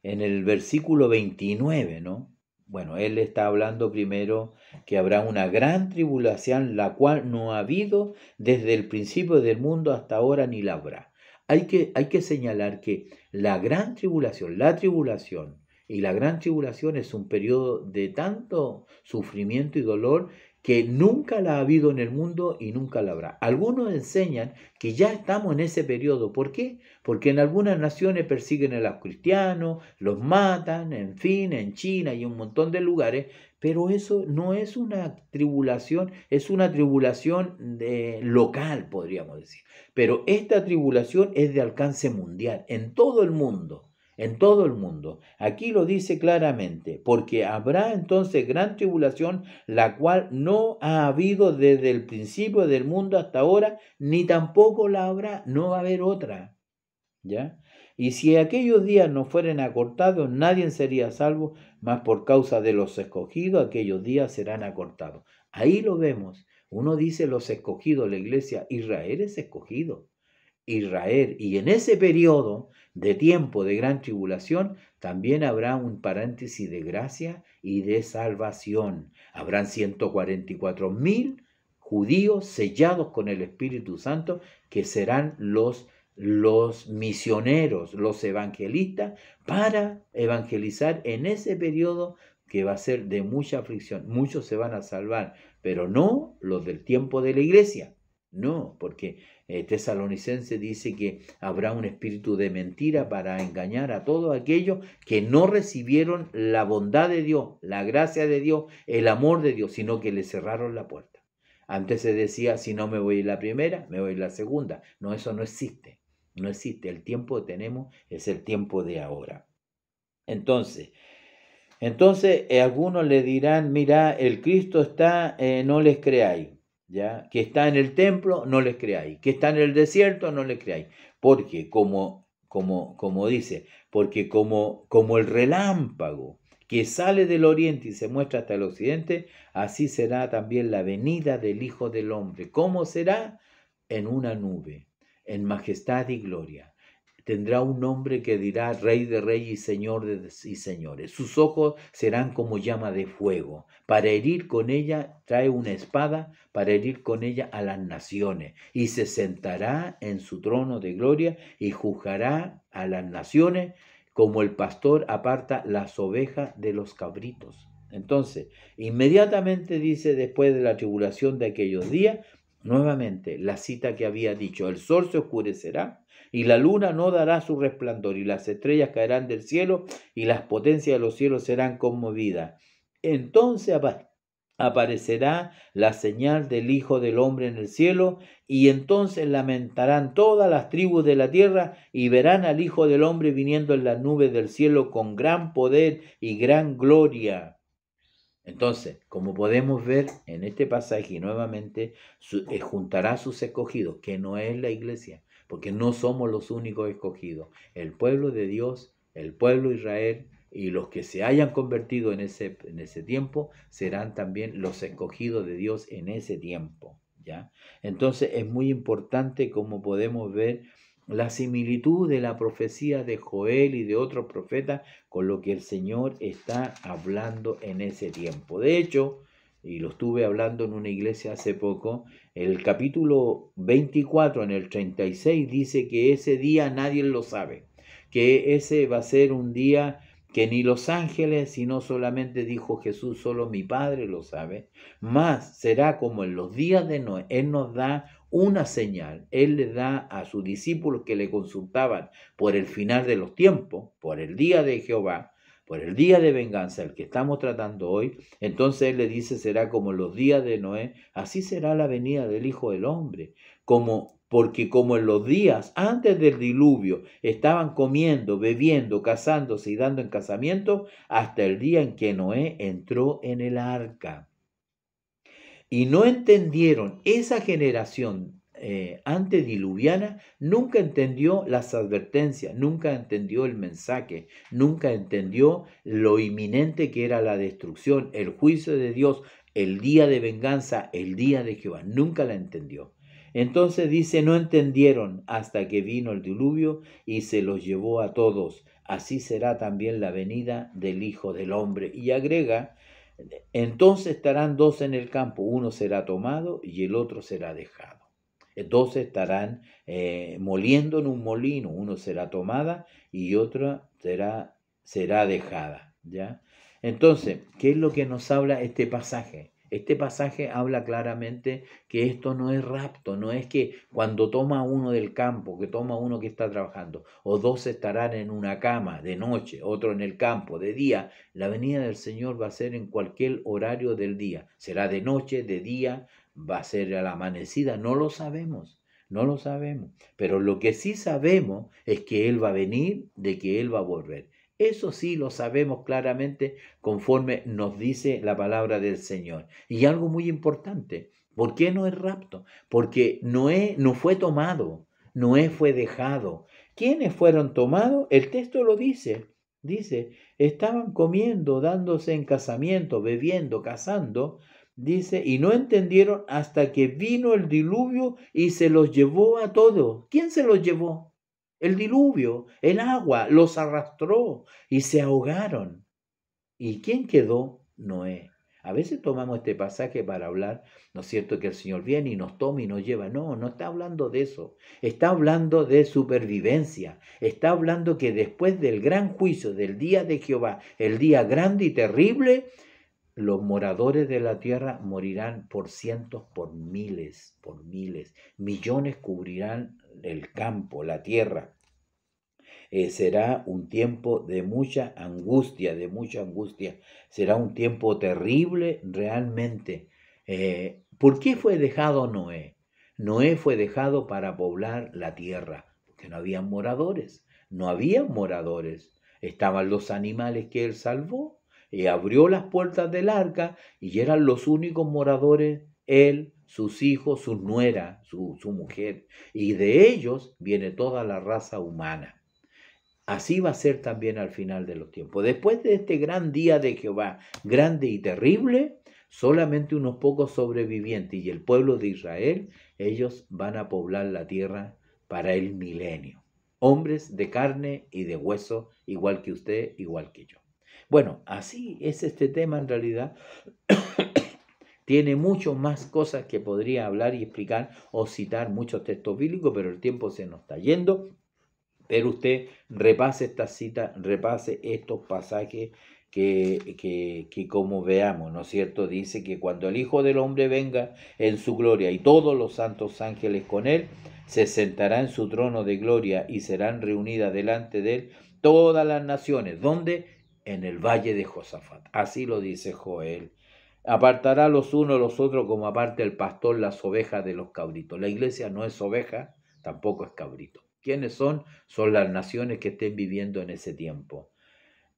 en el versículo 29, ¿no? Bueno, él está hablando primero que habrá una gran tribulación, la cual no ha habido desde el principio del mundo hasta ahora ni la habrá. Hay que señalar que la gran tribulación, la tribulación Y la gran tribulación es un periodo de tanto sufrimiento y dolor que nunca la ha habido en el mundo y nunca la habrá. Algunos enseñan que ya estamos en ese periodo. ¿Por qué? Porque en algunas naciones persiguen a los cristianos, los matan, en fin, en China y un montón de lugares, pero eso no es una tribulación, es una tribulación local, podríamos decir. Pero esta tribulación es de alcance mundial, en todo el mundo. En todo el mundo. Aquí lo dice claramente, porque habrá entonces gran tribulación, la cual no ha habido desde el principio del mundo hasta ahora, ni tampoco la habrá, no va a haber otra. ¿Ya? Y si aquellos días no fueren acortados, nadie sería salvo, mas por causa de los escogidos, aquellos días serán acortados. Ahí lo vemos. Uno dice los escogidos, la iglesia, Israel es escogido. Israel. Y en ese periodo de tiempo de gran tribulación también habrá un paréntesis de gracia y de salvación. Habrán 144.000 judíos sellados con el Espíritu Santo que serán los misioneros, los evangelistas, para evangelizar en ese periodo que va a ser de mucha aflicción. Muchos se van a salvar, pero no los del tiempo de la iglesia. No, porque Tesalonicense dice que habrá un espíritu de mentira para engañar a todos aquellos que no recibieron la bondad de Dios, la gracia de Dios, el amor de Dios, sino que le cerraron la puerta. Antes se decía, si no me voy en la primera, me voy en la segunda. No, eso no existe. No existe. El tiempo que tenemos es el tiempo de ahora. Entonces algunos le dirán, mira, el Cristo está, no les creáis. ¿Ya? Que está en el templo, no les creáis. Que está en el desierto, no les creáis. Porque como dice, porque como el relámpago que sale del oriente y se muestra hasta el occidente, así será también la venida del Hijo del Hombre. ¿Cómo será? En una nube, en majestad y gloria. Tendrá un nombre que dirá Rey de Reyes y Señor de señores. Sus ojos serán como llama de fuego. Para herir con ella trae una espada, para herir con ella a las naciones. Y se sentará en su trono de gloria y juzgará a las naciones como el pastor aparta las ovejas de los cabritos. Entonces, inmediatamente dice, después de la tribulación de aquellos días, nuevamente la cita que había dicho, el sol se oscurecerá y la luna no dará su resplandor, y las estrellas caerán del cielo, y las potencias de los cielos serán conmovidas. Entonces aparecerá la señal del Hijo del Hombre en el cielo, y entonces lamentarán todas las tribus de la tierra, y verán al Hijo del Hombre viniendo en las nubes del cielo con gran poder y gran gloria. Entonces, como podemos ver en este pasaje, nuevamente juntará a sus escogidos, que no es la iglesia, porque no somos los únicos escogidos. El pueblo de Dios, el pueblo de Israel y los que se hayan convertido en ese tiempo serán también los escogidos de Dios en ese tiempo, ¿ya? Entonces es muy importante, como podemos ver, la similitud de la profecía de Joel y de otros profetas con lo que el Señor está hablando en ese tiempo. De hecho, y lo estuve hablando en una iglesia hace poco, el capítulo 24 en el 36 dice que ese día nadie lo sabe, que ese va a ser un día que ni los ángeles, sino solamente dijo Jesús, solo mi Padre lo sabe, más será como en los días de Noé. Él nos da una señal, Él le da a sus discípulos que le consultaban por el final de los tiempos, por el día de Jehová, por el día de venganza, el que estamos tratando hoy. Entonces Él le dice, será como los días de Noé, así será la venida del Hijo del Hombre, porque como en los días antes del diluvio estaban comiendo, bebiendo, casándose y dando en casamiento, hasta el día en que Noé entró en el arca. Y no entendieron, esa generación antediluviana nunca entendió las advertencias, nunca entendió el mensaje, nunca entendió lo inminente que era la destrucción, el juicio de Dios, el día de venganza, el día de Jehová. Nunca la entendió. Entonces dice, no entendieron hasta que vino el diluvio y se los llevó a todos. Así será también la venida del Hijo del Hombre. Y agrega, entonces estarán dos en el campo, uno será tomado y el otro será dejado. Dos estarán moliendo en un molino, uno será tomada y otra será será dejada, ¿ya? Entonces, ¿qué es lo que nos habla este pasaje? Este pasaje habla claramente que esto no es rapto, no es que cuando toma uno del campo, que toma uno que está trabajando, o dos estarán en una cama de noche, otro en el campo de día. La venida del Señor va a ser en cualquier horario del día, será de noche, de día, va a ser a la amanecida, no lo sabemos. No lo sabemos, pero lo que sí sabemos es que Él va a venir, de que Él va a volver. Eso sí lo sabemos claramente conforme nos dice la palabra del Señor. Y algo muy importante, ¿por qué no es rapto? Porque Noé no fue tomado, Noé fue dejado. ¿Quiénes fueron tomados? El texto lo dice, estaban comiendo, dándose en casamiento, bebiendo, cazando, dice, y no entendieron hasta que vino el diluvio y se los llevó a todos. ¿Quién se los llevó? El diluvio, el agua, los arrastró y se ahogaron. ¿Y quién quedó? Noé. A veces tomamos este pasaje para hablar, ¿no es cierto?, que el Señor viene y nos toma y nos lleva. No, no está hablando de eso. Está hablando de supervivencia. Está hablando que después del gran juicio, del día de Jehová, el día grande y terrible, los moradores de la tierra morirán por cientos, por miles, millones cubrirán el campo, la tierra. Será un tiempo de mucha angustia, será un tiempo terrible realmente. ¿Por qué fue dejado Noé? Noé fue dejado para poblar la tierra, porque no había moradores, estaban los animales que él salvó, y abrió las puertas del arca y eran los únicos moradores, él, sus hijos, su nuera, su mujer, y de ellos viene toda la raza humana. Así va a ser también al final de los tiempos. Después de este gran día de Jehová, grande y terrible, solamente unos pocos sobrevivientes y el pueblo de Israel, ellos van a poblar la tierra para el milenio. Hombres de carne y de hueso, igual que usted, igual que yo. Bueno, así es este tema en realidad. Tiene mucho más cosas que podría hablar y explicar o citar muchos textos bíblicos, pero el tiempo se nos está yendo. Pero usted repase esta cita, repase estos pasajes que como veamos, ¿no es cierto? Dice que cuando el Hijo del Hombre venga en su gloria y todos los santos ángeles con él, se sentará en su trono de gloria y serán reunidas delante de él todas las naciones. ¿Dónde? En el valle de Josafat. Así lo dice Joel. Apartará los unos los otros como aparta el pastor las ovejas de los cabritos. La iglesia no es oveja, tampoco es cabrito. ¿Quiénes son? Son las naciones que estén viviendo en ese tiempo.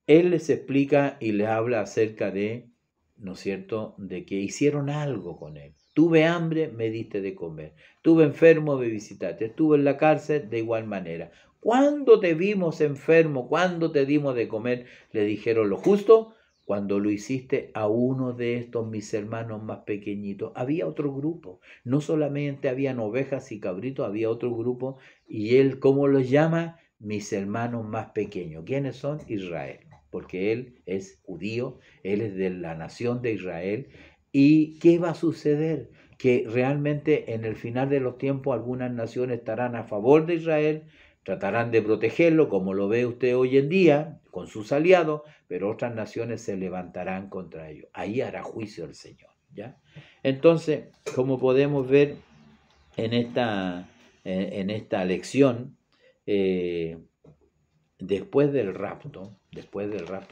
Él les explica y les habla acerca de, ¿no es cierto?, de que hicieron algo con él. Tuve hambre, me diste de comer. Estuve enfermo, me visitaste. Estuve en la cárcel, de igual manera. ¿Cuándo te vimos enfermo? ¿Cuándo te dimos de comer? Le dijeron los justos. Cuando lo hiciste a uno de estos mis hermanos más pequeñitos. Había otro grupo. No solamente habían ovejas y cabritos, había otro grupo. Y él, ¿cómo los llama? Mis hermanos más pequeños. ¿Quiénes son? Israel. Porque él es judío, él es de la nación de Israel. ¿Y qué va a suceder? Que realmente en el final de los tiempos algunas naciones estarán a favor de Israel, tratarán de protegerlo, como lo ve usted hoy en día, con sus aliados, pero otras naciones se levantarán contra ellos. Ahí hará juicio el Señor, ¿ya? Entonces, como podemos ver en esta lección, después del rapto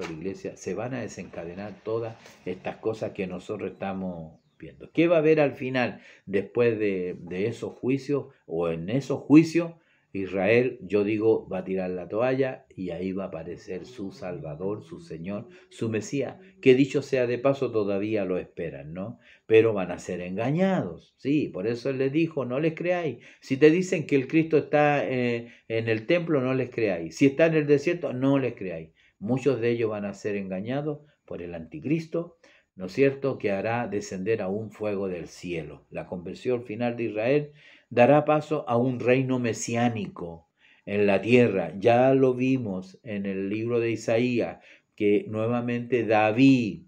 de la iglesia, se van a desencadenar todas estas cosas que nosotros estamos viendo. ¿Qué va a haber al final después de esos juicios o en esos juicios? Israel, yo digo, va a tirar la toalla y ahí va a aparecer su Salvador, su Señor, su Mesías, que dicho sea de paso todavía lo esperan, ¿no? Pero van a ser engañados, sí, por eso él les dijo, no les creáis. Si te dicen que el Cristo está en el templo, no les creáis. Si está en el desierto, no les creáis. Muchos de ellos van a ser engañados por el anticristo, ¿no es cierto?, que hará descender a un fuego del cielo. La conversión final de Israel dará paso a un reino mesiánico en la tierra. Ya lo vimos en el libro de Isaías, que nuevamente David,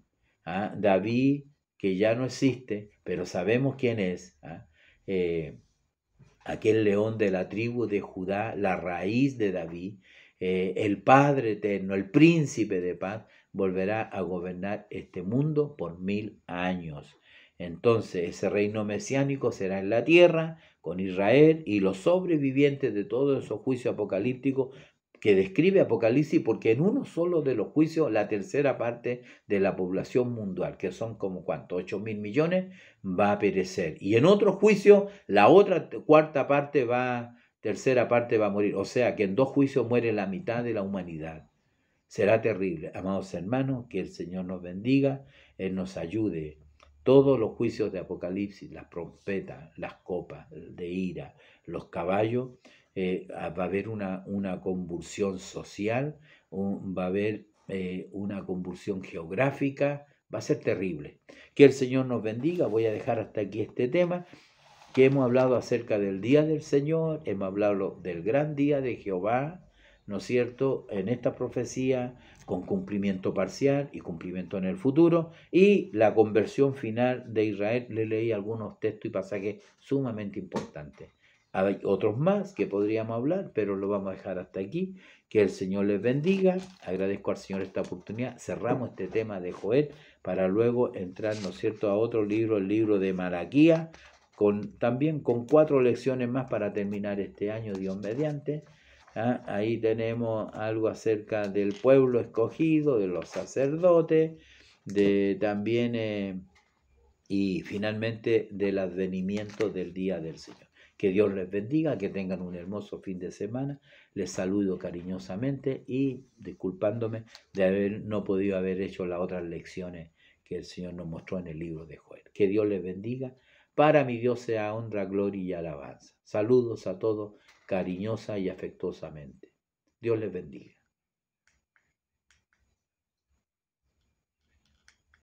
que ya no existe, pero sabemos quién es, aquel león de la tribu de Judá, la raíz de David, el Padre eterno, el príncipe de paz, volverá a gobernar este mundo por 1000 años. Entonces ese reino mesiánico será en la tierra, con Israel y los sobrevivientes de todos esos juicios apocalípticos que describe Apocalipsis, porque en uno solo de los juicios la tercera parte de la población mundial, que son como ¿cuánto? 8.000 millones, va a perecer. Y en otro juicio la otra tercera parte va a morir. O sea que en 2 juicios muere la mitad de la humanidad. Será terrible. Amados hermanos, que el Señor nos bendiga, Él nos ayude. Todos los juicios de Apocalipsis, las trompetas, las copas de ira, los caballos, va a haber una convulsión social, va a haber una convulsión geográfica, va a ser terrible. Que el Señor nos bendiga. Voy a dejar hasta aquí este tema, que hemos hablado acerca del día del Señor, hemos hablado del gran día de Jehová, ¿no es cierto?, en esta profecía, con cumplimiento parcial y cumplimiento en el futuro, y la conversión final de Israel. Le leí algunos textos y pasajes sumamente importantes. Hay otros más que podríamos hablar, pero lo vamos a dejar hasta aquí. Que el Señor les bendiga. Agradezco al Señor esta oportunidad. Cerramos este tema de Joel para luego entrar, ¿no es cierto?, a otro libro, el libro de Malaquías, también con 4 lecciones más para terminar este año, Dios mediante. Ahí tenemos algo acerca del pueblo escogido, de los sacerdotes, también y finalmente del advenimiento del día del Señor. Que Dios les bendiga, que tengan un hermoso fin de semana. Les saludo cariñosamente y disculpándome de no podido haber hecho las otras lecciones que el Señor nos mostró en el libro de Joel. Que Dios les bendiga. Para mi Dios sea honra, gloria y alabanza. Saludos a todos cariñosa y afectuosamente. Dios les bendiga.